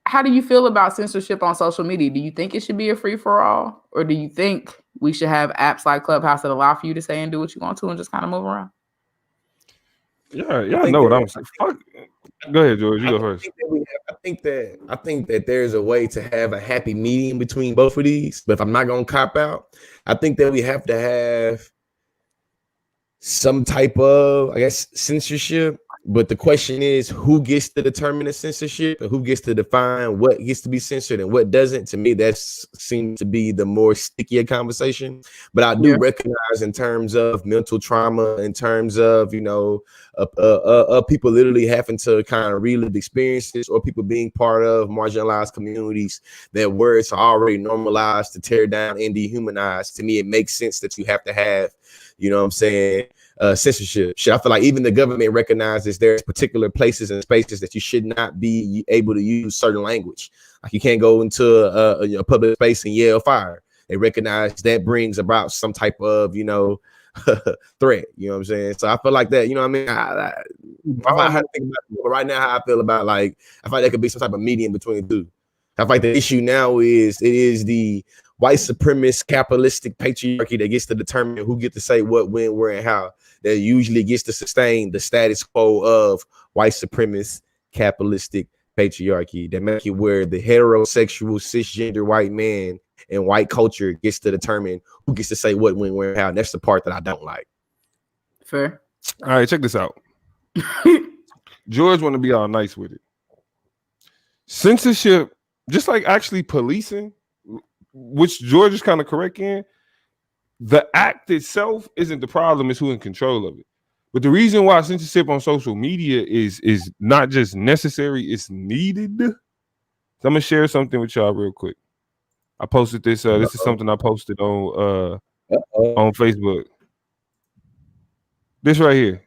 How do you feel about censorship on social media? Do you think it should be a free-for-all? Or do you think we should have apps like Clubhouse that allow for you to say and do what you want to and just kind of move around? Yeah, I know what I'm saying. Fuck. Go ahead, George. You go first. I think that there's a way to have a happy medium between both of these. But if I'm not gonna cop out, I think that we have to have some type of, I guess, censorship. But the question is, who gets to determine the censorship and who gets to define what gets to be censored and what doesn't? To me, that seems to be the more stickier conversation. But I do recognize, in terms of mental trauma, in terms of, people literally having to kind of relive experiences, or people being part of marginalized communities, that words are already normalized to tear down and dehumanize. To me, it makes sense that you have to have, censorship. Shit, I feel like even the government recognizes there's particular places and spaces that you should not be able to use certain language. Like, you can't go into a public space and yell fire. They recognize that brings about some type of, threat. You know what I'm saying? So I feel like that. You know what I mean? I have to think about it, but right now, how I feel about, like, I feel like there could be some type of medium between the two. I feel like the issue now is the white supremacist capitalistic patriarchy that gets to determine who get to say what, when, where, and how. That usually gets to sustain the status quo of white supremacist capitalistic patriarchy, that make it where the heterosexual cisgender white man and white culture gets to determine who gets to say what, when, where, and how. And that's the part that I don't like. Fair. All right, check this out. George want to be all nice with it. Censorship, just like actually policing, which George is kind of correct in, the act itself isn't the problem, it's who's in control of it. But the reason why censorship on social media is not just necessary, it's needed. So I'm gonna share something with y'all real quick. I posted this. This is something I posted on Facebook. This right here.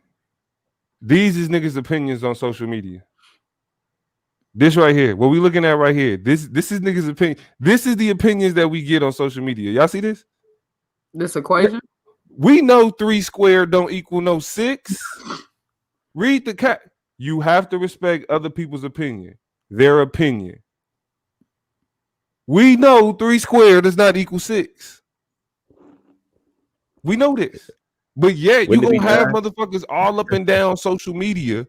These is niggas' opinions on social media. This right here, what we looking at right here. This is niggas' opinion. This is the opinions that we get on social media. Y'all see this? This equation? We know 3 squared don't equal no 6. Read the cat. You have to respect other people's opinion, their opinion. We know 3 squared does not equal 6. We know this. But yet you gonna have motherfuckers all up and down social media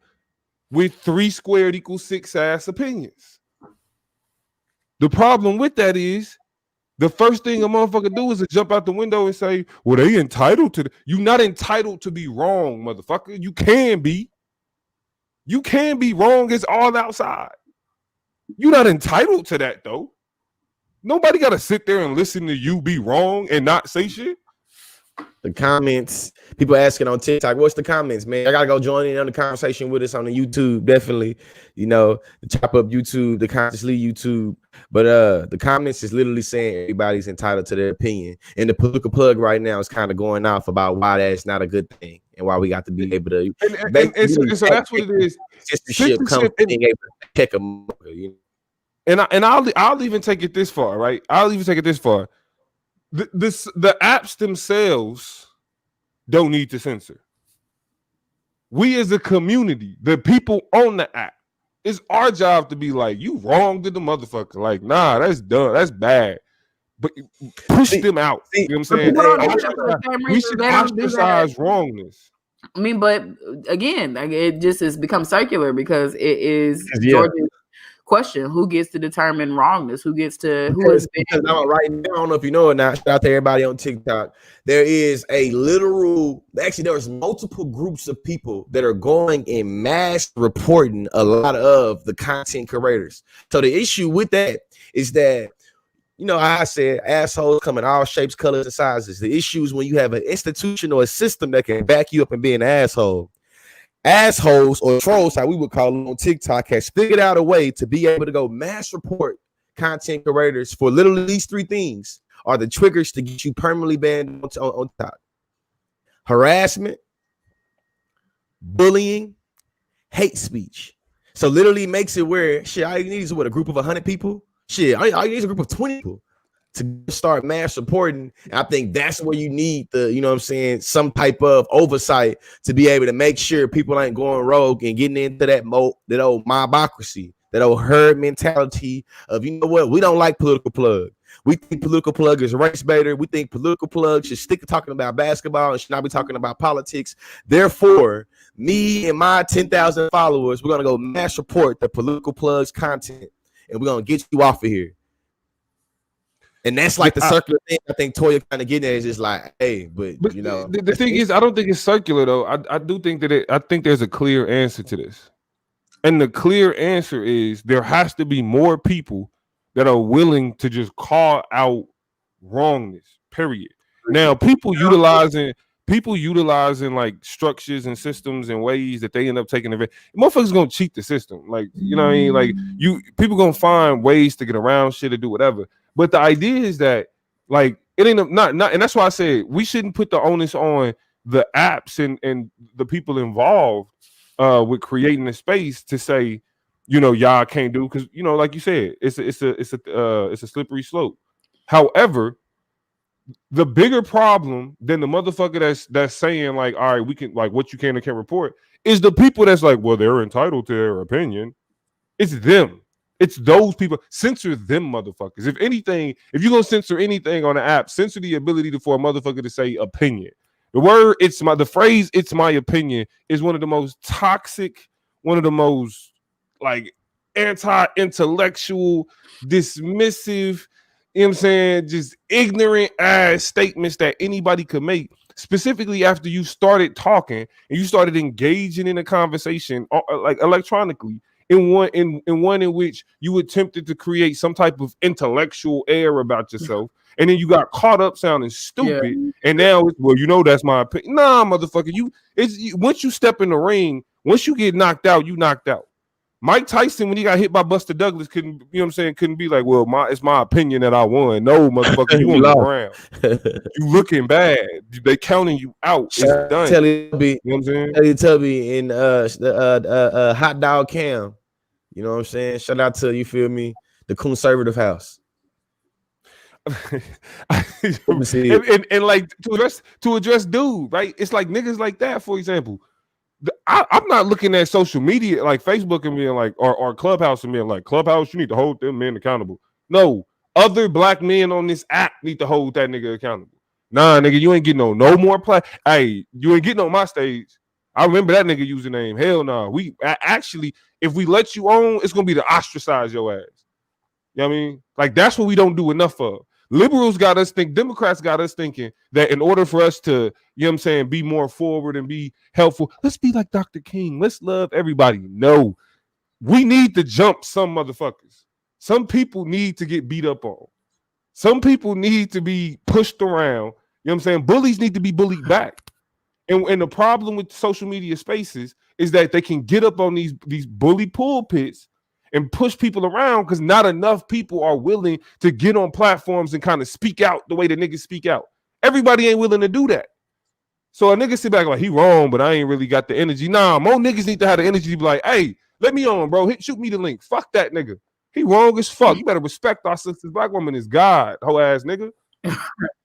with 3 squared equals 6 ass opinions. The problem with that is, the first thing a motherfucker do is to jump out the window and say, well, they entitled to you're not entitled to be wrong, motherfucker. You can be. You can be wrong. It's all outside. You're not entitled to that, though. Nobody got to sit there and listen to you be wrong and not say shit. The comments, people asking on TikTok, what's the comments, man? I gotta go join in on the conversation with us on the YouTube, definitely. The Chop Up YouTube, the Consciously YouTube. But the comments is literally saying everybody's entitled to their opinion. And the political plug right now is kind of going off about why that's not a good thing and why we got to be able to. So that's what it is. Censorship comes being able to check them. And I'll even take it this far, right? I'll even take it this far. The apps themselves don't need to censor. We as a community, the people on the app, it's our job to be like, you wronged the motherfucker. Like, nah, that's done. That's bad. But push them out. You know what I'm saying? We should ostracize wrongness. I mean, but again, it just has become circular because it is George's question: who gets to determine wrongness? Who gets to because now, right now, I don't know if you know it now. Shout out to everybody on TikTok. There is a literal, actually, there's multiple groups of people that are going in mass reporting a lot of the content creators. So the issue with that is that, I said assholes come in all shapes, colors, and sizes. The issue is when you have an institution or a system that can back you up and be an asshole. Assholes or trolls, how we would call them on TikTok, has figured out a way to be able to go mass report content creators for literally these 3 things are the triggers to get you permanently banned on TikTok: harassment, bullying, hate speech. So literally makes it where all you need is a group of 100 people. All you need is a group of 20 people to start mass reporting. And I think that's where you need the, some type of oversight to be able to make sure people ain't going rogue and getting into that old mobocracy, that old herd mentality of, we don't like political plug. We think political plug is race baiter. We think political plug should stick to talking about basketball and should not be talking about politics. Therefore, me and my 10,000 followers, we're gonna go mass report the Political Plugs content, and we're gonna get you off of here. And that's like the circular thing. I think Toya kind of getting at is just like, hey, but you know, the thing is, I don't think it's circular though. I do think that I think there's a clear answer to this, and the clear answer is there has to be more people that are willing to just call out wrongness. Period. Now, people utilizing like structures and systems and ways that they end up taking advantage. Motherfuckers gonna cheat the system. Like, you know what I mean? Like, people gonna find ways to get around shit or do whatever. But the idea is that, like, it ain't not, and that's why I said we shouldn't put the onus on the apps and the people involved with creating the space to say, you know, y'all can't do, because, you know, like you said, it's a slippery slope. However, the bigger problem than the motherfucker that's saying like, all right, we can, like, what you can and can't report, is the people that's like, well, they're entitled to their opinion. It's them. It's those people. Censor them motherfuckers. If anything, if you're gonna censor anything on the app, censor the ability for a motherfucker to say opinion. The phrase "it's my opinion" is one of the most toxic, one of the most like anti-intellectual, dismissive, you know what I'm saying, just ignorant ass statements that anybody could make, specifically after you started talking and you started engaging in a conversation like electronically. In one in which you attempted to create some type of intellectual air about yourself, and then you got caught up sounding stupid, and now it's, well, you know, that's my opinion. Nah, motherfucker, once you step in the ring, once you get knocked out, you knocked out. Mike Tyson, when he got hit by Buster Douglas, couldn't, you know what I'm saying, couldn't be like, well, it's my opinion that I won. No, motherfucker, you on the ground. You looking bad. They counting you out. It's done. Teletubby, you know what I'm saying? Teletubby in Hot Dog Cam. You know what I'm saying? Shout out to, you feel me, the conservative house. and like to address dude, right? It's like niggas like that, for example. I'm not looking at social media like Facebook and being like, or Clubhouse and being like, Clubhouse, you need to hold them men accountable. No, other black men on this app need to hold that nigga accountable. Nah, nigga, you ain't getting no more play. Hey, you ain't getting on my stage. I remember that nigga username. Hell no. We actually, if we let you on, it's gonna be to ostracize your ass. You know what I mean? Like, that's what we don't do enough of. Liberals got us Democrats got us thinking that in order for us to, you know what I'm saying, be more forward and be helpful, let's be like Dr. King. Let's love everybody. No, we need to jump some motherfuckers. Some people need to get beat up on. Some people need to be pushed around. You know what I'm saying? Bullies need to be bullied back. And the problem with social media spaces is that they can get up on these bully pulpits and push people around because not enough people are willing to get on platforms and kind of speak out the way the niggas speak out. Everybody ain't willing to do that. So a nigga sit back like, he wrong, but I ain't really got the energy. Nah, more niggas need to have the energy to be like, hey, let me on, bro. Shoot me the link. Fuck that nigga. He wrong as fuck. You better respect our sisters. Black woman is God, hoe ass nigga.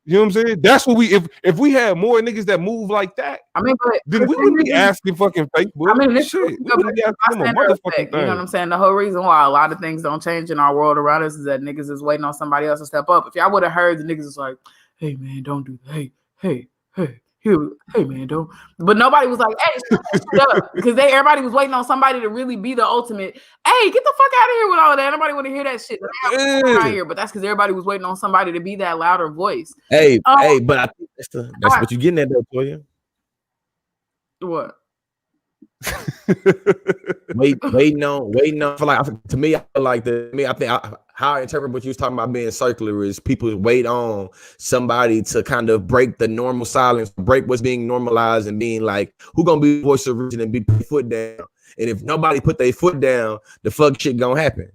You know what I'm saying? That's what if we had more niggas that move like that, I mean, then we wouldn't be asking fucking Facebook. I mean, this shit. We wouldn't be asking them a motherfucking thing. You know what I'm saying? The whole reason why a lot of things don't change in our world around us is that niggas is waiting on somebody else to step up. If y'all would have heard the niggas is like, hey man, don't do that. Hey man, don't. But nobody was like, hey, shut up. Because everybody was waiting on somebody to really be the ultimate. Hey, get the fuck out of here with all that. Nobody want to hear that shit. Here, but that's because everybody was waiting on somebody to be that louder voice. Hey, but I think that's what you're getting at though, Toya. What? waiting on for like, to me, I feel like how I interpret what you was talking about being circular is people wait on somebody to kind of break the normal silence, break what's being normalized, and being like, who gonna be the voice of reason and be put foot down? And if nobody put their foot down, the fuck shit gonna happen.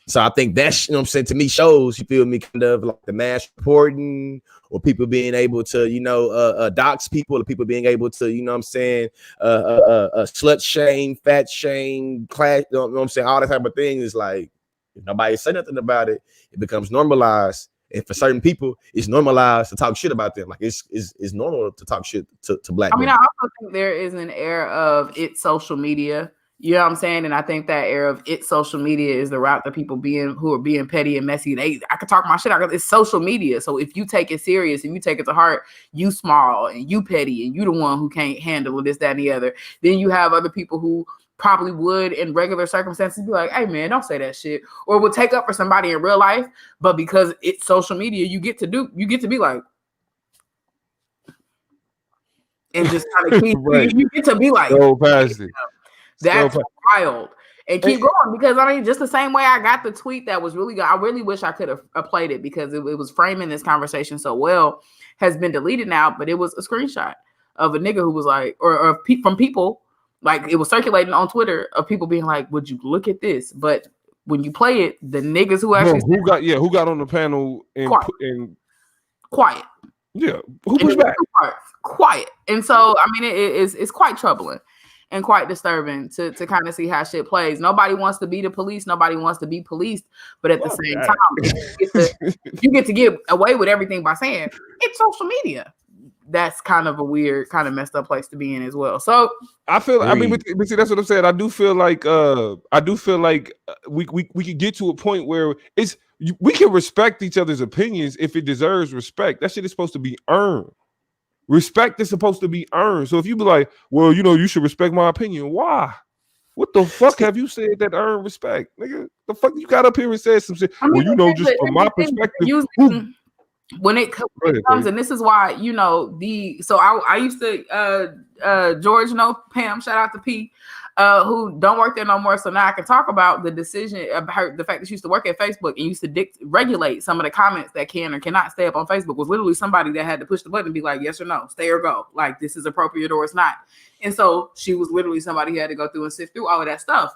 So I think that's, you know what I'm saying, to me shows, you feel me, kind of like the mass reporting, or people being able to, you know, dox people, or people being able to, you know what I'm saying, slut shame, fat shame, class, you know what I'm saying, all that type of thing is like, if nobody say nothing about it, it becomes normalized. And for certain people, it's normalized to talk shit about them. Like it's normal to talk shit to black men. I mean, I also think there is an air of it's social media. You know what I'm saying? And I think that era of social media is the route that people who are being petty and messy. I could talk my shit out. It's social media. So if you take it serious and you take it to heart, you small and you petty and you the one who can't handle this, that, and the other. Then you have other people who probably would in regular circumstances be like, hey man, don't say that shit. Or would take up for somebody in real life. But because it's social media, you get to be like, and just kind of keep, right. You get to be like, so past it. That's wild. And keep going, because I mean, just the same way I got the tweet that was really good. I really wish I could have played it because it was framing this conversation so well. Has been deleted now, but it was a screenshot of a nigga who was like, from people, like it was circulating on Twitter of people being like, "Would you look at this?" But when you play it, the niggas who actually who got on the panel and quiet. Yeah, who pushed back? Quiet. And so I mean, it's quite troubling. And quite disturbing to kind of see how shit plays. Nobody wants to be the police. Nobody wants to be policed. But at the same time, you get to get away with everything by saying it's social media. That's kind of a weird, kind of messed up place to be in as well. So I feel. I mean, but see, that's what I'm saying. I do feel like we could get to a point where we can respect each other's opinions if it deserves respect. That shit is supposed to be earned. Respect is supposed to be earned. So if you be like, well, you should respect my opinion. Why? What the fuck have you said that earned respect, nigga? The fuck you got up here and said some shit? I mean, well, just from my perspective. When it comes, and this is why, so I used to, George, Pam, shout out to P, who don't work there no more. So now I can talk about the decision about the fact that she used to work at Facebook and used to regulate some of the comments that can or cannot stay up on Facebook. Was literally somebody that had to push the button and be like, yes or no, stay or go. Like, this is appropriate or it's not. And so she was literally somebody who had to go through and sift through all of that stuff.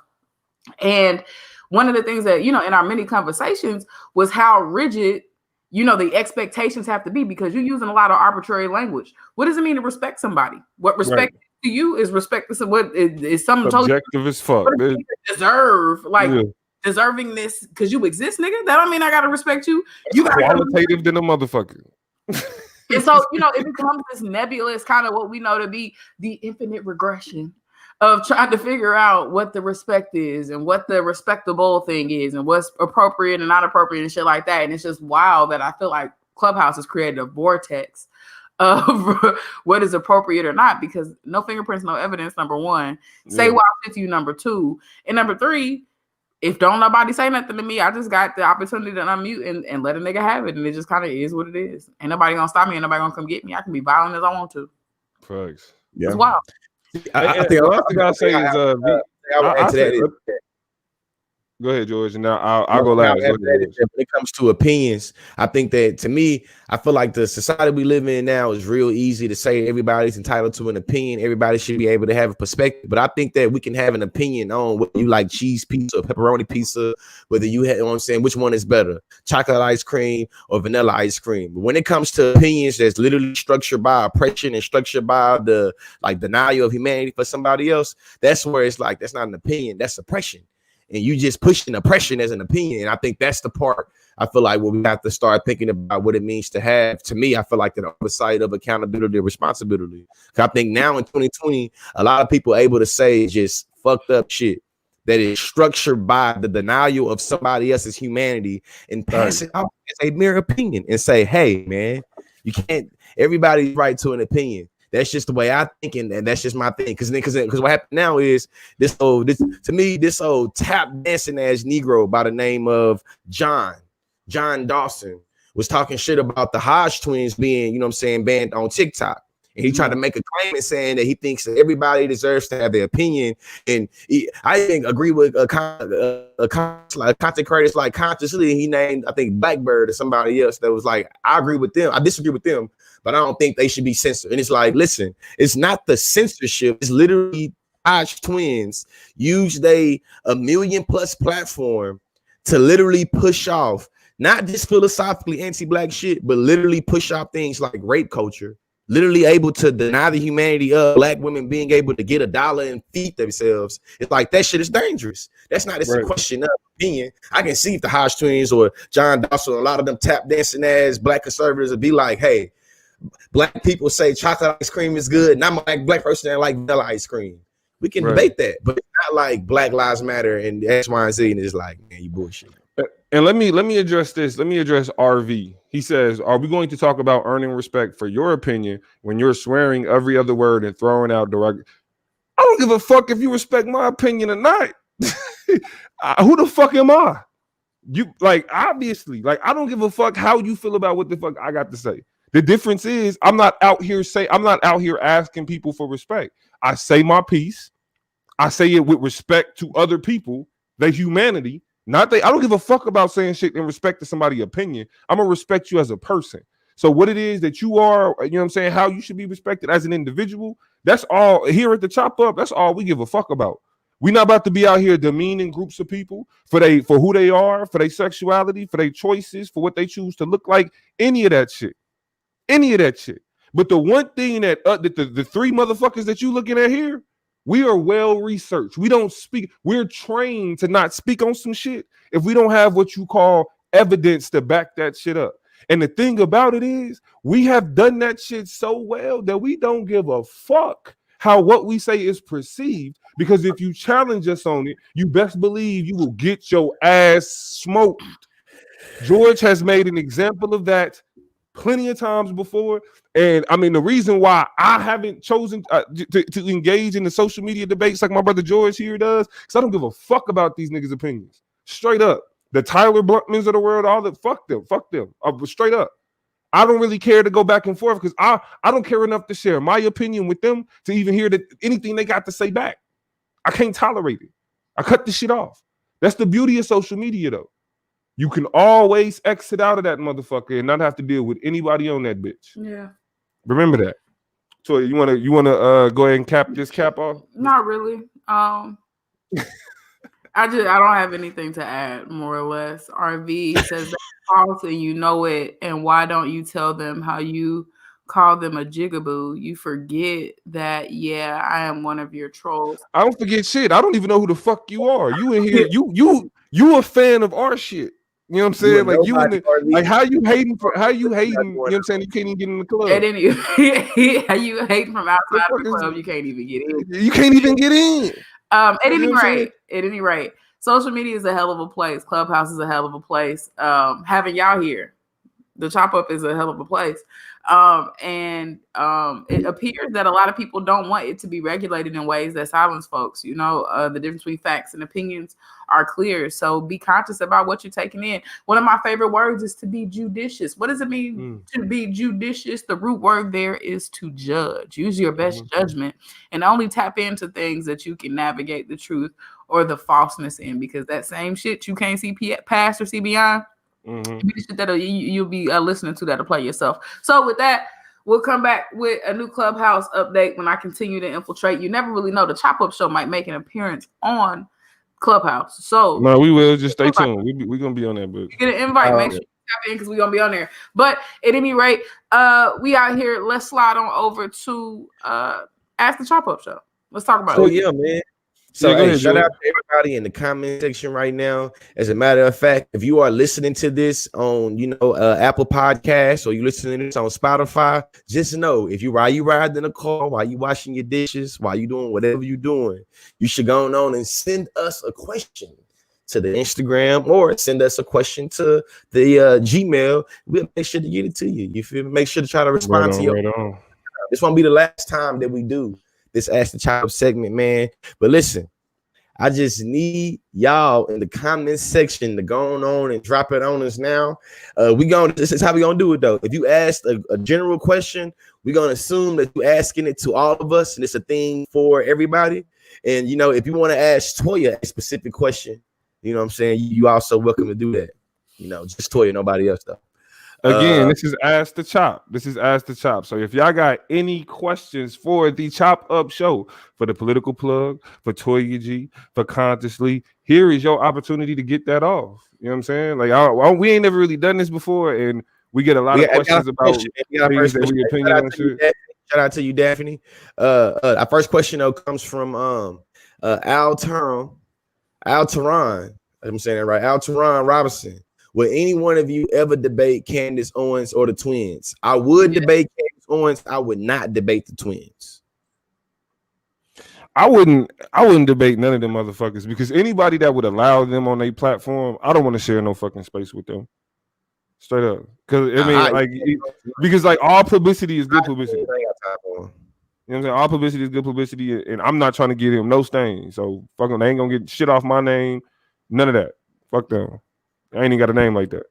And one of the things that, in our many conversations was how rigid the expectations have to be, because you're using a lot of arbitrary language. What does it mean to respect somebody? What respect to you is respect to what is something subjective as fuck. Deserving this because you exist, nigga. That don't mean I gotta respect you. You got qualitative than a motherfucker. And so, it becomes this nebulous kind of what we know to be the infinite regression of trying to figure out what the respect is and what the respectable thing is and what's appropriate and not appropriate and shit like that. And it's just wild that I feel like Clubhouse has created a vortex of what is appropriate or not, because no fingerprints, no evidence, number one. Say why with you, number two. And number three, if don't nobody say nothing to me, I just got the opportunity to unmute and let a nigga have it. And it just kind of is what it is. Ain't nobody gonna stop me. Ain't nobody gonna come get me. I can be violent as I want to. Facts. Yeah. It's wild. I think the last thing I'll say is go ahead, George, and now I'll go last. When it comes to opinions, I think that, to me, I feel like the society we live in now is real easy to say everybody's entitled to an opinion. Everybody should be able to have a perspective. But I think that we can have an opinion on whether you like cheese pizza or pepperoni pizza, whether you have, which one is better, chocolate ice cream or vanilla ice cream. But when it comes to opinions that's literally structured by oppression and structured by the denial of humanity for somebody else, that's where it's like, that's not an opinion, that's oppression. And you just pushing oppression as an opinion. And I think that's the part I feel like we have to start thinking about what it means to have. To me, I feel like the oversight of accountability and responsibility. I think now in 2020, a lot of people are able to say just fucked up shit that is structured by the denial of somebody else's humanity and pass it off as a mere opinion and say, hey, man, you can't, everybody's right to an opinion. That's just the way I think, and that's just my thing. Because what happened now is this old tap dancing ass Negro by the name of John Dawson was talking shit about the Hodge twins being, banned on TikTok. And he tried to make a claim and saying that he thinks that everybody deserves to have their opinion. And I think agree with a content creators like consciously. He named, I think, Blackbird or somebody else that was like, I agree with them. I disagree with them, but I don't think they should be censored. And it's like, listen, it's not the censorship. It's literally Hodge twins use a 1 million+ platform to literally push off, not just philosophically anti-black shit, but literally push off things like rape culture. Literally able to deny the humanity of black women being able to get $1 and feed themselves. It's like, that shit is dangerous. That's not, it's a question of opinion. I can see if the Hodge twins or John Dawson, a lot of them tap dancing ass black conservatives would be like, hey, black people say chocolate ice cream is good. And I'm a black person that like vanilla ice cream. We can Right. debate that, but it's not like Black Lives Matter and X, Y, and Z, and it's like, man, you bullshit. And let me address this. Let me address RV. He says, "Are we going to talk about earning respect for your opinion when you're swearing every other word and throwing out direct? I don't give a fuck if you respect my opinion or not. Who the fuck am I? You like obviously like I don't give a fuck how you feel about what the fuck I got to say. The difference is I'm not out here asking people for respect. I say my piece. I say it with respect to other people, their humanity. I don't give a fuck about saying shit in respect to somebody's opinion. I'm gonna respect you as a person. So what it is that you are, you know what I'm saying, how you should be respected as an individual, that's all here at the Chop Up, that's all we give a fuck about. We're not about to be out here demeaning groups of people for who they are, for their sexuality, for their choices, for what they choose to look like, any of that shit. Any of that shit. But the one thing that the three motherfuckers that you looking at here, we are well researched. We don't speak. We're trained to not speak on some shit if we don't have what you call evidence to back that shit up. And the thing about it is, we have done that shit so well that we don't give a fuck how what we say is perceived. Because if you challenge us on it, you best believe you will get your ass smoked. George has made an example of that plenty of times before. And I mean, the reason why I haven't chosen to engage in the social media debates like my brother George here does, because I don't give a fuck about these niggas' opinions. Straight up. The Tyler Bluntmans of the world, all that, fuck them. Straight up. I don't really care to go back and forth because I don't care enough to share my opinion with them to even hear anything they got to say back. I can't tolerate it. I cut the shit off. That's the beauty of social media, though. You can always exit out of that motherfucker and not have to deal with anybody on that bitch. Yeah. Remember that. So you wanna go ahead and cap off? Not really. I don't have anything to add, more or less. RV says that's false and you know it. And why don't you tell them how you call them a jigaboo? You forget that, yeah, I am one of your trolls. I don't forget shit. I don't even know who the fuck you are. You in here, you a fan of our shit. You know what I'm saying? Like how you hating, you know what I'm saying? You can't even get in the club. At any you hating from outside of the club, you can't even get in. You can't even get in. At any rate, social media is a hell of a place. Clubhouse is a hell of a place. Having y'all here, the Chop Up is a hell of a place. It appears that a lot of people don't want it to be regulated in ways that silence folks. You know, the difference between facts and opinions are clear. So be conscious about what you're taking in. One of my favorite words is to be judicious. What does it mean to be judicious? The root word there is to judge. Use your best judgment and only tap into things that you can navigate the truth or the falseness in, because that same shit you can't see past or see beyond. You'll be listening to that to play yourself. So with that, we'll come back with a new Clubhouse update when I continue to infiltrate. You never really know. The Chop Up Show might make an appearance on Clubhouse. So no, we will. Just stay tuned. We're gonna be on that book. Get an invite. Make sure you tap in because we're gonna be on there. But at any rate, we out here. Let's slide on over to Ask the Chop Up Show. Let's talk about it. Yeah, man. So shout out to everybody in the comment section right now. As a matter of fact, if you are listening to this on, Apple Podcasts or you listening to this on Spotify, just know while you riding in the car, while you washing your dishes, while you doing whatever you're doing, you should go on and send us a question to the Instagram or send us a question to the Gmail. We'll make sure to get it to you. You feel me? Make sure to try to respond to you. This won't be the last time that we do this Ask the Chop segment, man. But listen, I just need y'all in the comment section to go on and drop it on us now. This is how we gonna do it though. If you asked a general question, we're gonna assume that you're asking it to all of us, and it's a thing for everybody. And if you want to ask Toya a specific question, you know what I'm saying, you also welcome to do that. Just Toya, nobody else though. Again, this is Ask the Chop. So if y'all got any questions for the Chop Up Show, for the Political Plug, for Toya G, for Consciously, here is your opportunity to get that off. You know what I'm saying? Like we ain't never really done this before, and we get a lot of questions about things that we opinion on shit. Shout out to you, Daphne. Our first question though comes from Al Turan. I'm saying that right. Al Turan Robinson. Will any one of you ever debate Candace Owens or the twins? I would debate Candace Owens. I would not debate the twins. I wouldn't debate none of them motherfuckers because anybody that would allow them on their platform, I don't want to share no fucking space with them. Straight up, because I mean, because like all publicity is good publicity. You know what I'm saying? All publicity is good publicity, and I'm not trying to give them no stain. So fuck them. They ain't gonna get shit off my name. None of that. Fuck them. I ain't even got a name like that.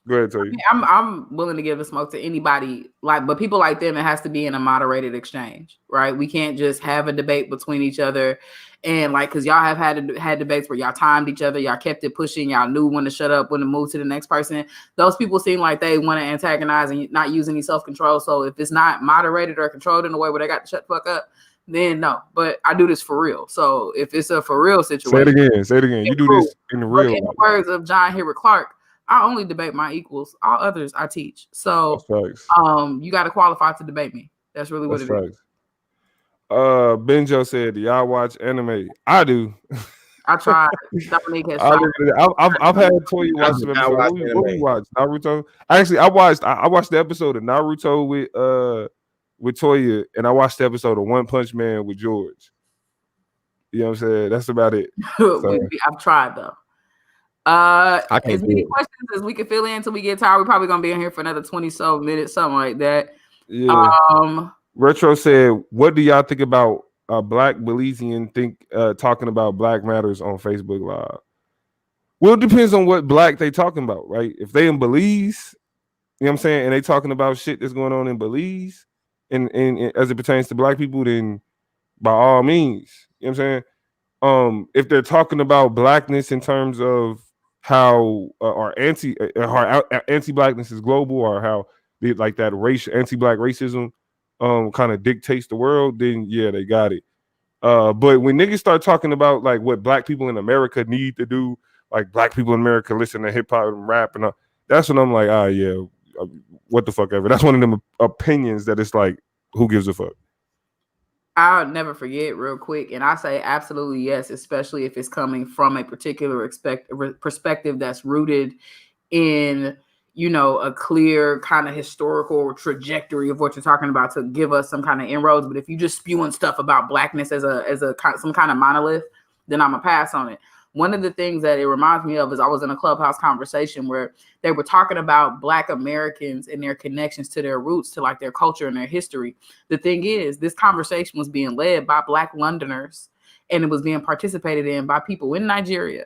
Go ahead, tell you. I'm willing to give a smoke to anybody, but people like them, it has to be in a moderated exchange, right? We can't just have a debate between each other, and because y'all have had debates where y'all timed each other, y'all kept it pushing, y'all knew when to shut up, when to move to the next person. Those people seem like they want to antagonize and not use any self-control. So if it's not moderated or controlled in a way where they got to shut the fuck up, then no. But I do this for real. So if it's a for real situation, say it again. You do this in the real. In the words of John Henrik Clarke, I only debate my equals. All others I teach. So you got to qualify to debate me. That's really what it is. Benjo said, "Do y'all watch anime?" I do. I tried. Dominique has I've had Toya watch some episodes. What we watch? Naruto. Actually, I watched the episode of Naruto with Toya, and I watched the episode of One Punch Man with George. You know what I'm saying? That's about it. I've tried though. As many questions as we can fill in until we get tired. We're probably gonna be in here for another 20 so minutes, something like that. Yeah. Retro said, "What do y'all think about Black Belizean talking about Black Matters on Facebook Live?" Well, it depends on what Black they talking about, right? If they in Belize, you know what I'm saying, and they talking about shit that's going on in Belize, and as it pertains to Black people, then by all means, you know what I'm saying. If they're talking about Blackness in terms of how our anti-Blackness is global, or how like that anti-Black racism kind of dictates the world, then yeah, they got it. But when niggas start talking about like what Black people in America need to do, like Black people in America listen to hip hop and rap, and that's when I'm like, yeah, what the fuck ever. That's one of them opinions that it's like, who gives a fuck? I'll never forget real quick. And I say absolutely yes, especially if it's coming from a particular perspective that's rooted in, a clear kind of historical trajectory of what you're talking about to give us some kind of inroads. But if you just spewing stuff about Blackness as some kind of monolith, then I'm gonna pass on it. One of the things that it reminds me of is I was in a Clubhouse conversation where they were talking about Black Americans and their connections to their roots, to like their culture and their history. The thing is, this conversation was being led by Black Londoners, and it was being participated in by people in Nigeria,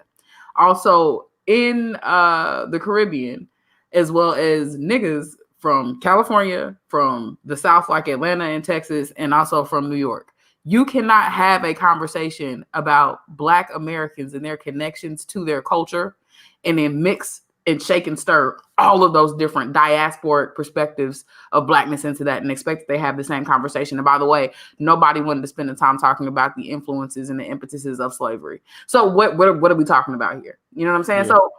also in the Caribbean, as well as niggas from California, from the South, like Atlanta and Texas, and also from New York. You cannot have a conversation about Black Americans and their connections to their culture and then mix and shake and stir all of those different diasporic perspectives of Blackness into that and expect that they have the same conversation. And by the way, nobody wanted to spend the time talking about the influences and the impetuses of slavery. So what are we talking about here? You know what I'm saying? Yeah. So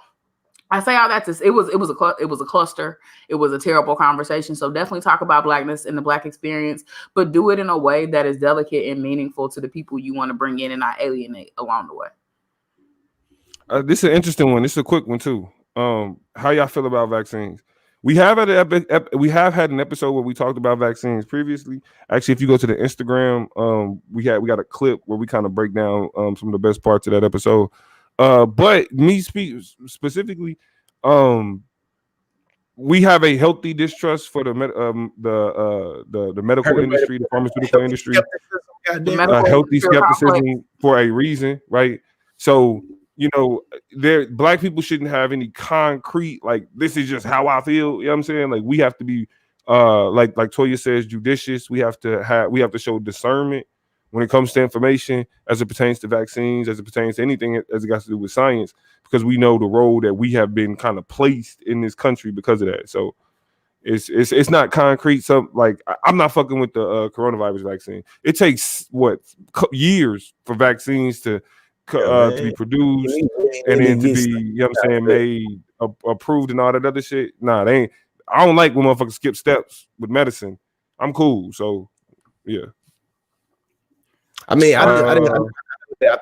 I say all that to say it was a cluster. It was a terrible conversation. So definitely talk about Blackness and the Black experience, but do it in a way that is delicate and meaningful to the people you want to bring in and not alienate along the way. This is an interesting one. This is a quick one too. How y'all feel about vaccines? We have had an episode where we talked about vaccines previously. Actually, if you go to the Instagram, we got a clip where we kind of break down some of the best parts of that episode. But me specifically, we have a healthy distrust for the medical industry, the pharmaceutical industry, healthy skepticism for a reason, right? So, Black people shouldn't have any concrete, like, this is just how I feel. You know what I'm saying? Like, we have to be, like Toya says, judicious. We have to show discernment when it comes to information, as it pertains to vaccines, as it pertains to anything as it got to do with science, because we know the role that we have been kind of placed in this country because of that. So it's not concrete. So like, I'm not fucking with the coronavirus vaccine. It takes years for vaccines to be produced and then to be, made approved and all that other shit. Nah, they ain't. I don't like when motherfuckers skip steps with medicine. I'm cool. So yeah. I mean, I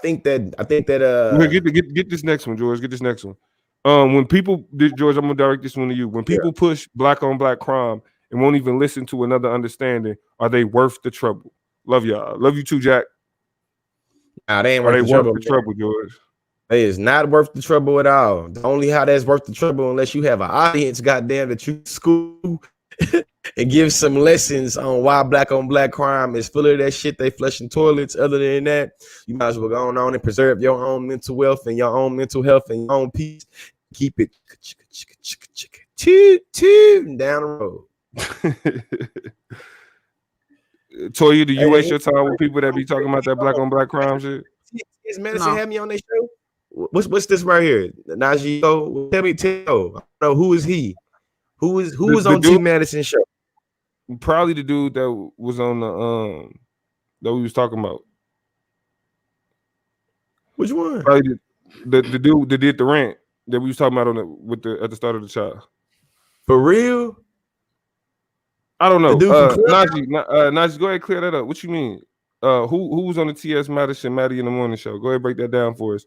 think that get this next one, George. Get this next one. When people, George, I'm gonna direct this one to you. When people push Black on Black crime and won't even listen to another understanding, are they worth the trouble? Love y'all. Love you too, Jack. Nah, they ain't Are worth they the worth trouble. the trouble, George? It is not worth the trouble at all. The only how that's worth the trouble unless you have an audience, goddamn, that you school and give some lessons on why black on black crime is full of that shit. They flushing toilets. Other than that, you might as well go on and preserve your own mental wealth and your own mental health and your own peace. Keep it down the road. Toya, do you waste your time with people that be talking about that black on black crime shit? Is Medicine had me on their show? What's this right here? Najee, tell I don't know who is he? Who was on T Madison show? Probably the dude that was on the that we was talking about. Which one? Probably the dude that did the rant that we was talking about at the start of the child. For real? I don't know. Najee, go ahead and clear that up. What you mean? Who was on the TS Madison Maddie in the Morning show? Go ahead and break that down for us.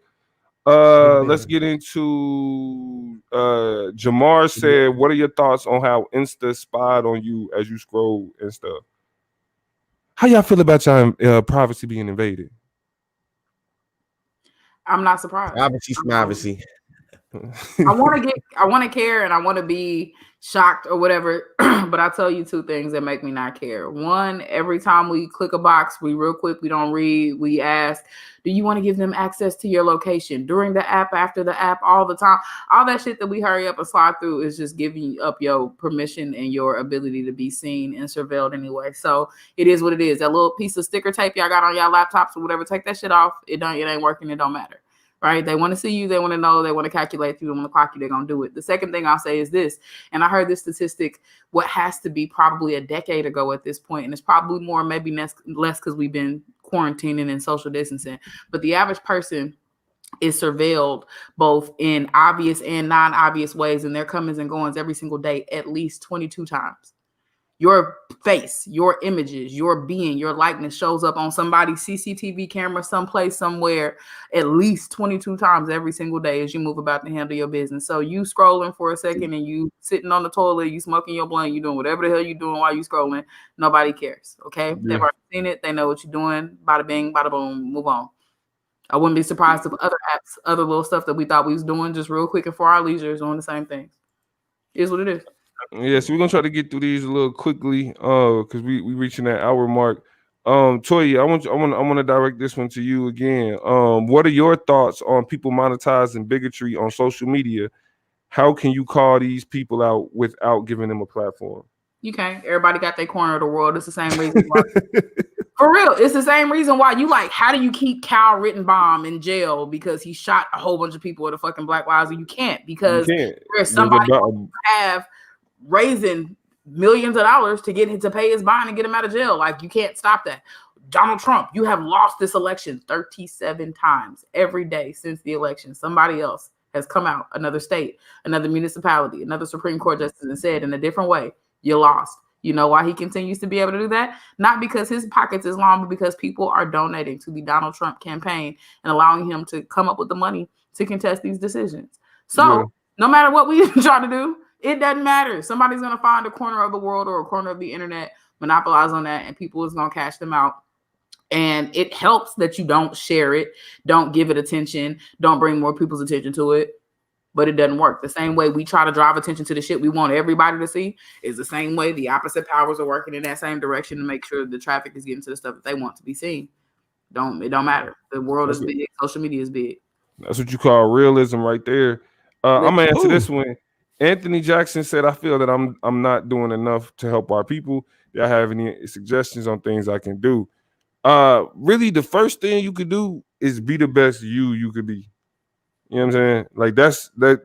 Let's get into Jamar said, what are your thoughts on how Insta spied on you as you scroll and stuff? How y'all feel about y'all privacy being invaded? I'm not surprised. Privacy. I want to care, and I want to be shocked or whatever. But I tell you two things that make me not care. One, every time we click a box, we real quick, we don't read. We ask, do you want to give them access to your location during the app, after the app, all the time? All that shit that we hurry up and slide through is just giving up your permission and your ability to be seen and surveilled anyway. So it is what it is. That little piece of sticker tape y'all got on y'all laptops or whatever, take that shit off. It ain't working. It don't matter. Right? They want to see you. They want to know. They want to calculate you. They want to clock you. They're going to do it. The second thing I'll say is this, and I heard this statistic, what has to be probably a decade ago at this point, and it's probably more, maybe less because we've been quarantining and social distancing, but the average person is surveilled both in obvious and non-obvious ways, and their comings and goings every single day at least 22 times. Your face, your images, your being, your likeness shows up on somebody's CCTV camera someplace, somewhere, at least 22 times every single day as you move about to handle your business. So you scrolling for a second and you sitting on the toilet, you smoking your blunt, you doing whatever the hell you doing while you scrolling. Nobody cares, okay? Yeah. They've already seen it. They know what you're doing. Bada bing, bada boom, move on. I wouldn't be surprised if other apps, other little stuff that we thought we was doing just real quick and for our leisure is doing the same things. It is what it is. Yeah, so we're gonna try to get through these a little quickly, because we reaching that hour mark. Toya, I want to direct this one to you again. What are your thoughts on people monetizing bigotry on social media? How can you call these people out without giving them a platform? You can't. Everybody got their corner of the world. It's the same reason why. For real, it's the same reason why you like, how do you keep Kyle Rittenbaum in jail because he shot a whole bunch of people with a fucking Black Lives Matter? You can't, because there's somebody who have raising millions of dollars to get him to pay his bond and get him out of jail. Like, you can't stop that. Donald Trump, you have lost this election 37 times every day since the election. Somebody else has come out, another state, another municipality, another Supreme Court justice, and said in a different way, you lost. You know why he continues to be able to do that? Not because his pockets is long, but because people are donating to the Donald Trump campaign and allowing him to come up with the money to contest these decisions. So no matter what we try to do, it doesn't matter. Somebody's going to find a corner of the world or a corner of the internet, monopolize on that, and people is going to cash them out. And it helps that you don't share it, don't give it attention, don't bring more people's attention to it. But it doesn't work. The same way we try to drive attention to the shit we want everybody to see is the same way the opposite powers are working in that same direction to make sure the traffic is getting to the stuff that they want to be seen. It don't matter. The world is big. Social media is big. That's what you call realism right there. I'm gonna answer this one. Anthony Jackson said, I feel that I'm not doing enough to help our people. Do I have any suggestions on things I can do? Really, the first thing you could do is be the best you could be. You know what I'm saying? Like,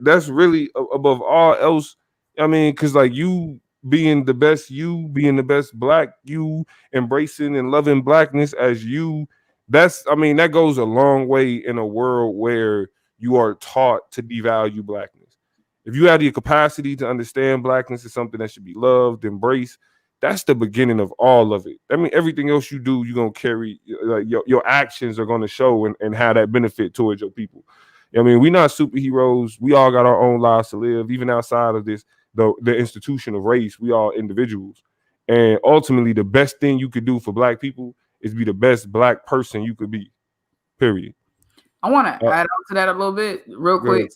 that's really above all else. I mean, because like you being the best you, being the best Black you, embracing and loving Blackness as you, that goes a long way in a world where you are taught to devalue Blackness. If you have the capacity to understand Blackness is something that should be loved, embraced, that's the beginning of all of it. I mean, everything else you do, you're going to carry, like your actions are going to show and have that benefit towards your people. I mean, we're not superheroes. We all got our own lives to live, even outside of this, the institution of race. We all individuals. And ultimately, the best thing you could do for Black people is be the best black person you could be. Period. I want to add on to that a little bit, real quick.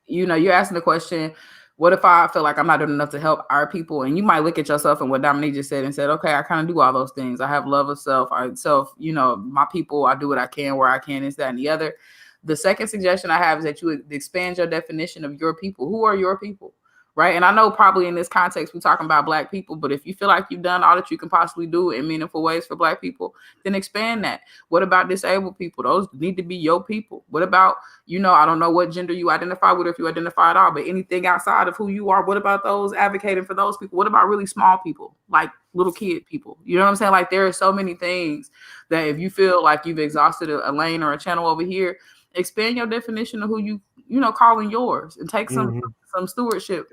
You know, you're asking the question, what if I feel like I'm not doing enough to help our people? And you might look at yourself and what Dominique just said and said, okay, I kind of do all those things. I have love of self, you know, my people, I do what I can, where I can, is that and the other. The second suggestion I have is that you expand your definition of your people. Who are your people? Right. And I know probably in this context, we're talking about black people, but if you feel like you've done all that you can possibly do in meaningful ways for black people, then expand that. What about disabled people? Those need to be your people. What about, you know, I don't know what gender you identify with, or if you identify at all, but anything outside of who you are, what about those advocating for those people? What about really small people, like little kid people? You know what I'm saying? Like there are so many things that if you feel like you've exhausted a lane or a channel over here, expand your definition of who you know, calling yours, and take some stewardship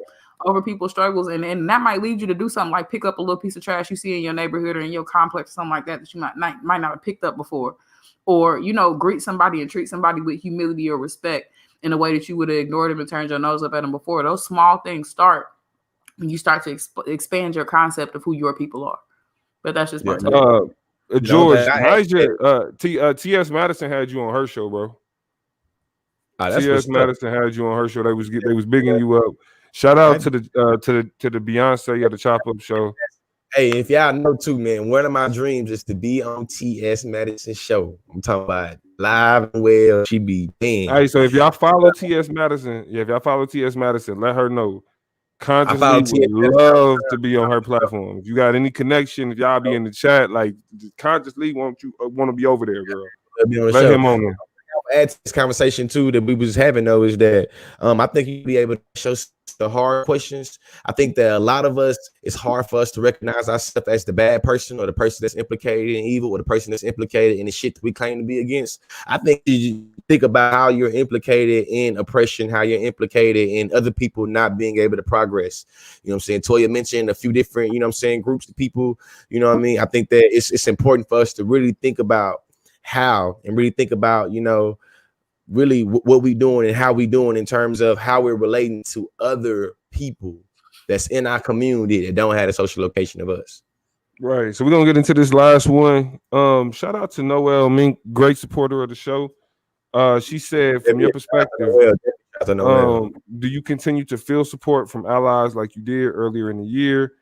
over people's struggles. And that might lead you to do something like pick up a little piece of trash you see in your neighborhood or in your complex, or something like that you might not have picked up before. Or, you know, greet somebody and treat somebody with humility or respect in a way that you would have ignored them and turned your nose up at them before. Those small things start when you start to expand your concept of who your people are. But that's just my take. George, T.S. Madison had you on her show, bro. T.S. Madison had you on her show. They was bigging you up. Shout out to the Beyonce at the Chop Up show. Hey, if y'all know too, man, one of my dreams is to be on T.S. Madison show. I'm talking about live and well. She be damn. Hey, so if y'all follow T.S. Madison, let her know. Consciously would love to be on her platform. If you got any connection, if y'all be in the chat, like consciously want to be over there, girl. Let him on there. Add to this conversation too that we was having though is that I think you'll be able to show the hard questions. I think that a lot of us, it's hard for us to recognize ourselves as the bad person or the person that's implicated in evil or the person that's implicated in the shit that we claim to be against. I think you think about how you're implicated in oppression, how you're implicated in other people not being able to progress. You know what I'm saying? Toya mentioned a few different, you know what I'm saying, groups of people. You know what I mean? I think that it's important for us to really think about how and really think about, you know, really what we doing and how we doing in terms of how we're relating to other people that's in our community that don't have a social location of us. Right. So we're gonna get into this last one. Shout out to Noel Mink, great supporter of the show. She said, from your perspective, do you continue to feel support from allies like you did earlier in the year?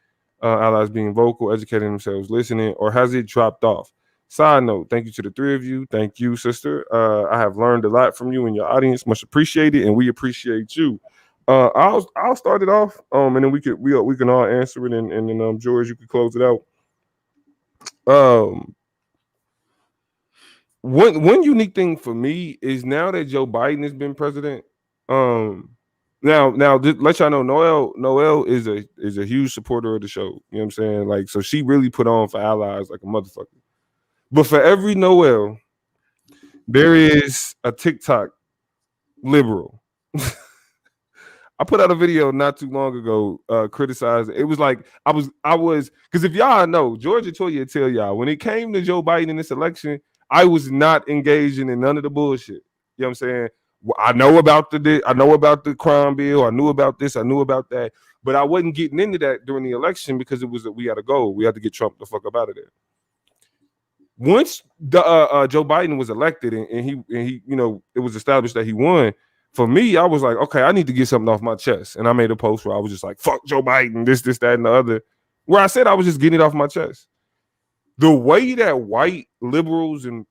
Allies being vocal, educating themselves, listening, or has it dropped off? Side note, thank you to the three of you. Thank you, sister. I have learned a lot from you and your audience. Much appreciated, and we appreciate you. I'll start it off, and then we can all answer it, and then George, you can close it out. One unique thing for me is now that Joe Biden has been president. Now let y'all know Noel is a huge supporter of the show. You know what I'm saying? Like, so she really put on for allies like a motherfucker. But for every Noel, there is a TikTok liberal. I put out a video not too long ago criticizing. It was like I was because if y'all know, Georgia Toya tell y'all when it came to Joe Biden in this election, I was not engaging in none of the bullshit. You know what I'm saying? I know about the crime bill. I knew about this. I knew about that. But I wasn't getting into that during the election because we had a goal. We had to get Trump the fuck up out of there. Once Joe Biden was elected and he you know, it was established that he won, for me, I was like, okay, I need to get something off my chest. And I made a post where I was just like, fuck Joe Biden, this, that, and the other, where I said I was just getting it off my chest. The way that white liberals and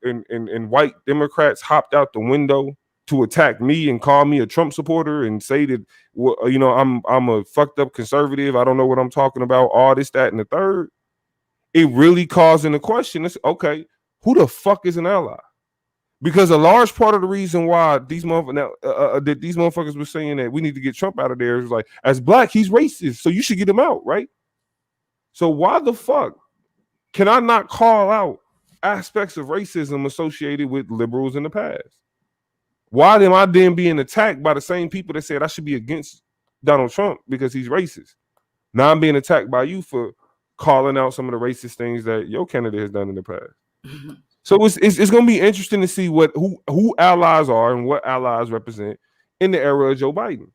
white Democrats hopped out the window to attack me and call me a Trump supporter and say that, well, you know, I'm a fucked up conservative, I don't know what I'm talking about, all this, that, and the third, it really caused in the question, it's okay, who the fuck is an ally? Because a large part of the reason why these motherfuckers were saying that we need to get Trump out of there is like, as black, he's racist, so you should get him out, right? So why the fuck can I not call out aspects of racism associated with liberals in the past? Why am I then being attacked by the same people that said I should be against Donald Trump because he's racist? Now I'm being attacked by you for calling out some of the racist things that your candidate has done in the past. Mm-hmm. So it's going to be interesting to see who allies are and what allies represent in the era of Joe Biden.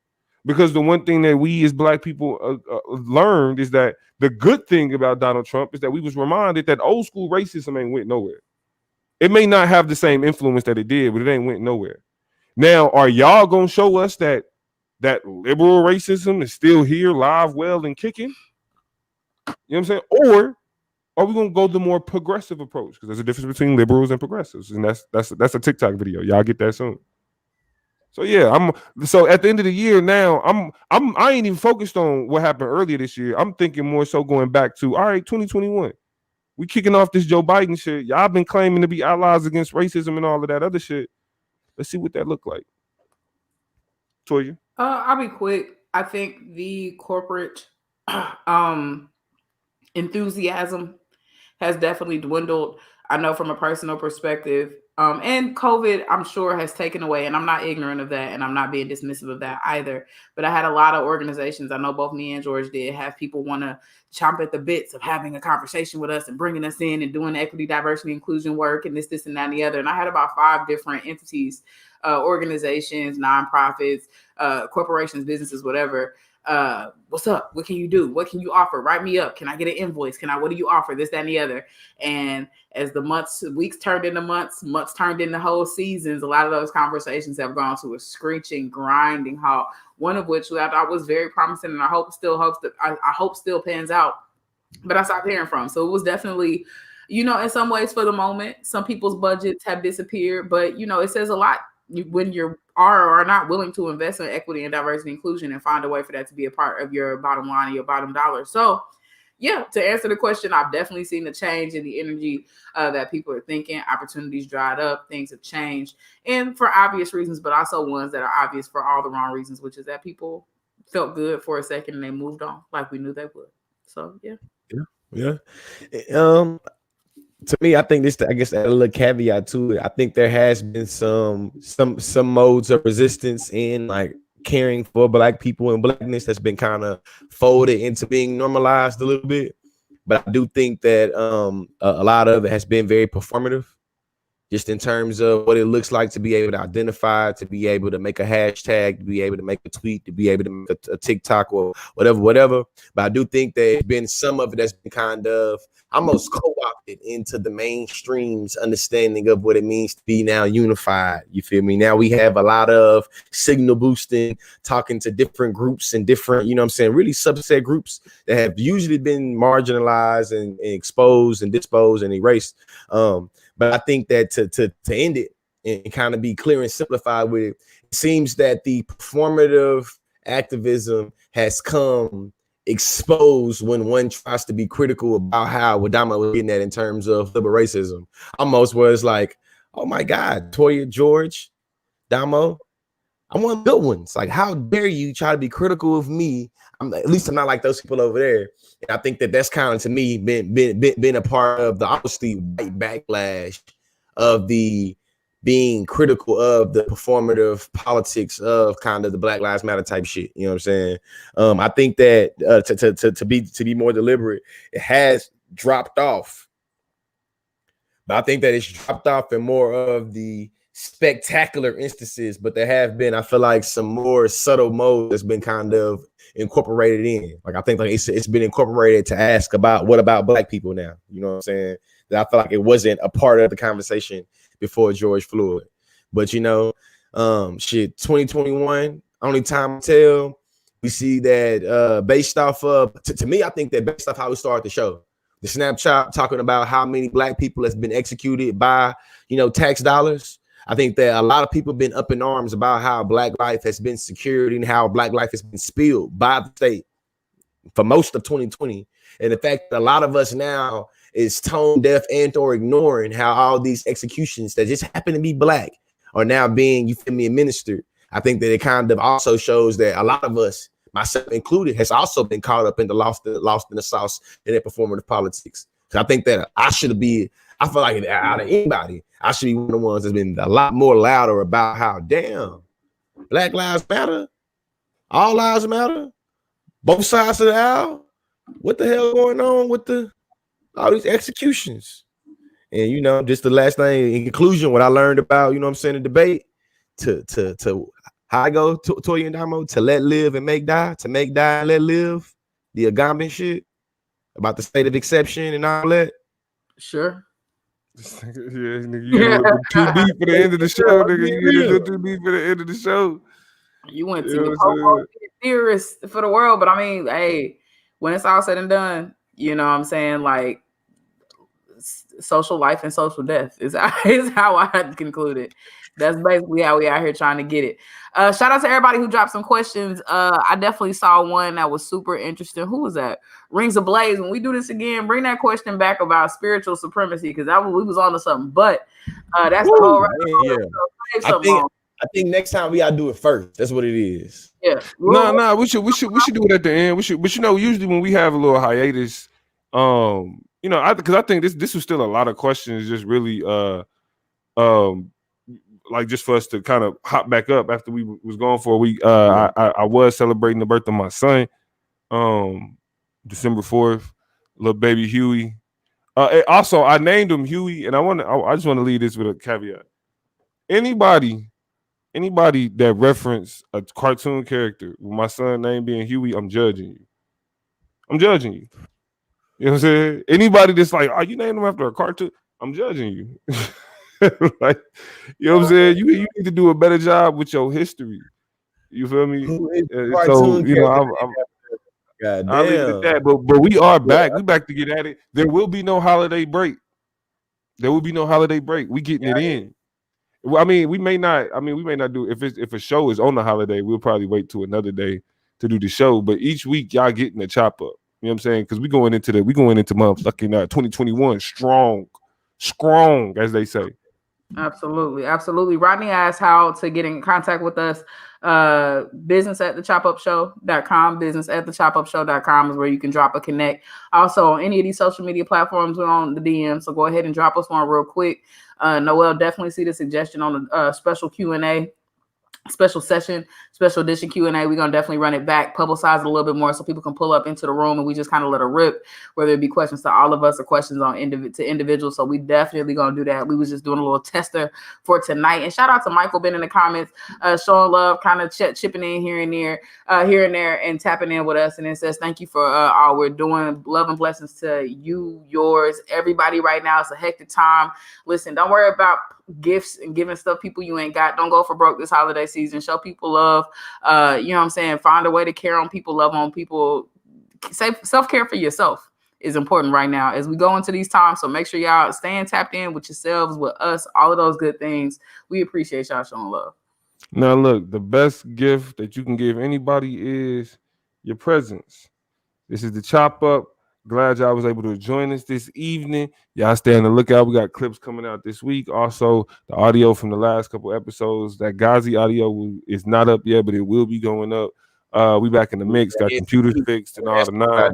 Because the one thing that we as black people learned is that the good thing about Donald Trump is that we was reminded that old school racism ain't went nowhere. It may not have the same influence that it did, but it ain't went nowhere. Now, are y'all gonna show us that liberal racism is still here, live, well, and kicking? You know what I'm saying? Or are we gonna go the more progressive approach? Because there's a difference between liberals and progressives, and that's a TikTok video. Y'all get that soon. So yeah, so at the end of the year now, I ain't even focused on what happened earlier this year. I'm thinking more so going back to 2021. We kicking off this Joe Biden shit. Y'all been claiming to be allies against racism and all of that other shit. Let's see what that look like. Toya? I'll be quick. I think the corporate enthusiasm has definitely dwindled. I know from a personal perspective, and COVID, I'm sure, has taken away, and I'm not ignorant of that, and I'm not being dismissive of that either. But I had a lot of organizations, I know both me and George did, have people want to chomp at the bits of having a conversation with us and bringing us in and doing equity, diversity, inclusion work, and this, and that, and the other. And I had about 5 different entities, organizations, nonprofits, corporations, businesses, whatever. What's up? What can you do? What can you offer? Write me up. Can I get an invoice? What do you offer? This, that, and the other. And as the weeks turned into months turned into whole seasons, a lot of those conversations have gone to a screeching, grinding halt. One of which I thought was very promising, and I hope still pans out. But I stopped hearing from. So it was definitely, in some ways for the moment, some people's budgets have disappeared, but it says a lot when you are or are not willing to invest in equity and diversity inclusion and find a way for that to be a part of your bottom line and your bottom dollar. So yeah, to answer the question, I've definitely seen the change in the energy that people are thinking. Opportunities dried up, things have changed, and for obvious reasons, but also ones that are obvious for all the wrong reasons, which is that people felt good for a second and they moved on like we knew they would. So yeah. To me, I think I guess a little caveat to it. I think there has been some modes of resistance in like caring for Black people and Blackness that's been kind of folded into being normalized a little bit. But I do think that a lot of it has been very performative, just in terms of what it looks like to be able to identify, to be able to make a hashtag, to be able to make a tweet, to be able to make a TikTok or whatever. But I do think there's been some of it that's been kind of almost co-opted into the mainstream's understanding of what it means to be now unified. You feel me? Now we have a lot of signal boosting, talking to different groups and different, really subset groups that have usually been marginalized and exposed and disposed and erased. But I think that to end it and kind of be clear and simplified with it seems that the performative activism has come exposed when one tries to be critical about how Damo was getting at in terms of liberal racism. Almost was like, oh my God, Toya, George, Damo, I'm one of the good ones. Like, how dare you try to be critical of me? At least I'm not like those people over there. And I think that that's kind of, to me, been a part of the obviously white backlash of the being critical of the performative politics of kind of the Black Lives Matter type shit. You know what I'm saying? I think that to be more deliberate, it has dropped off. But I think that it's dropped off in more of the spectacular instances, but there have been, I feel like, some more subtle modes that's been kind of incorporated in. Like, I think like it's been incorporated to ask about what about Black people now? You know what I'm saying? That I feel like it wasn't a part of the conversation before George Floyd. But 2021, only time to tell. We see that based off of, to me, I think that based off how we started the show, the Snapchat talking about how many Black people has been executed by, tax dollars. I think that a lot of people have been up in arms about how Black life has been secured and how Black life has been spilled by the state for most of 2020. And the fact that a lot of us now is tone deaf and or ignoring how all these executions that just happen to be Black are now being, administered. I think that it kind of also shows that a lot of us, myself included, has also been caught up in the lost in the sauce in their performative politics. So I think that I feel like out of anybody, I should be one of the ones that's been a lot more louder about how, damn, Black Lives Matter, all lives matter, both sides of the aisle. What the hell going on with all these executions? And just the last thing in conclusion, what I learned about, the debate to how I go to Toya and Damo, to let live and make die, to make die and let live, the Agamben shit about the state of exception and all that. Sure. Yeah, nigga, you know, too deep for the end of the show, nigga. You get too deep for the end of the show. You went to You know your what I'm saying? theorist for the world, but I mean, hey, when it's all said and done, you know what I'm saying? Like, social life and social death is how I concluded. That's basically how we out here trying to get it. Shout out to everybody who dropped some questions. I definitely saw one that was super interesting. Who was that? Rings Ablaze. When we do this again, bring that question back about spiritual supremacy, because we was on to something. But that's the whole yeah. I think next time we gotta do it first. That's what it is. Yeah. No, we should do it at the end. We should, but you know, usually when we have a little hiatus, you know, because I think this was still a lot of questions, just really like just for us to kind of hop back up after we was gone for a week. I was celebrating the birth of my son, December 4th, little baby Huey. Also, I named him Huey, and I just want to leave this with a caveat. Anybody that reference a cartoon character with my son name being Huey, I'm judging you. I'm judging you. You know what I'm saying? Anybody that's like, oh, you named him after a cartoon, I'm judging you. Like, you know what I'm saying? You need to do a better job with your history. You feel me? So, you know, I'll leave it at that. But we are back. We back to get at it. There will be no holiday break. We getting it in. Well, I mean, we may not do if a show is on the holiday, we'll probably wait till another day to do the show. But each week, y'all getting a chop up. You know what I'm saying? Because we going into motherfucking 2021 strong, as they say. Absolutely. Rodney asked how to get in contact with us. business@thechopupshow.com. business@thechopupshow.com is where you can drop a connect. Also, on any of these social media platforms, we're on the DM, so go ahead and drop us one real quick. Noel, definitely see the suggestion on the special Q&A, special session, special edition Q&A. We're going to definitely run it back, publicize it a little bit more so people can pull up into the room and we just kind of let it rip, whether it be questions to all of us or questions on to individuals. So we definitely going to do that. We was just doing a little tester for tonight. And shout out to Michael been in the comments, showing love, kind of chipping in here and there and tapping in with us. And it says, thank you for all we're doing. Love and blessings to you, yours, everybody right now. It's a hectic time. Listen, don't worry about gifts and giving stuff people you ain't got. Don't go for broke this holiday season. Show people love. You know what I'm saying? Find a way to care on people, love on people. Self-care for yourself is important right now as we go into these times. So make sure y'all staying tapped in with yourselves, with us, all of those good things. We appreciate y'all showing love. Now look, the best gift that you can give anybody is your presence. This is the Chop Up. Glad y'all was able to join us this evening. Y'all stay on the lookout. We got clips coming out this week. Also, the audio from the last couple episodes. That Ghazi audio is not up yet, but it will be going up. We back in the mix. Got computers fixed and all the nine.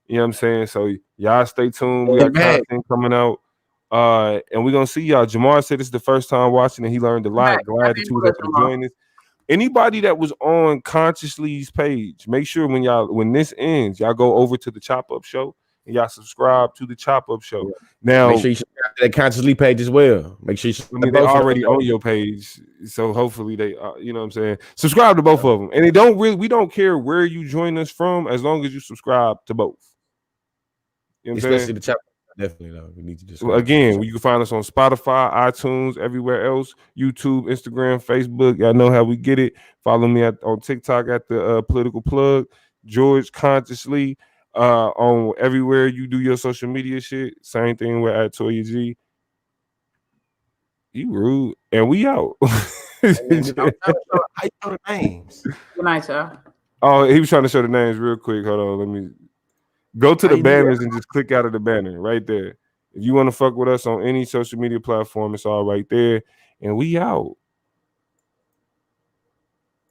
You know what I'm saying? So y'all stay tuned. We got content coming out. And we're going to see y'all. Jamar said this is the first time watching and he learned a lot. Glad that you was able to join us. Anybody that was on Consciously's page, make sure when this ends, y'all go over to the Chop Up Show and y'all subscribe to the Chop Up Show. Now, make sure you subscribe to that Consciously page as well. Make sure they're already on your page, so hopefully they, you know what I'm saying. Subscribe to both of them, and we don't care where you join us from as long as you subscribe to both. You know what I'm saying? The Chop. Definitely, though. We need to just again. You can find us on Spotify, iTunes, everywhere else, YouTube, Instagram, Facebook. Y'all know how we get it. Follow me on TikTok at the Political Plug, George Consciously, on everywhere you do your social media shit. Same thing with at Toya G. You rude, and we out. How you know the names? Good night, y'all. Oh, he was trying to show the names real quick. Hold on, let me. Go to the banners and just click out of the banner right there. If you want to fuck with us on any social media platform, it's all right there. And we out.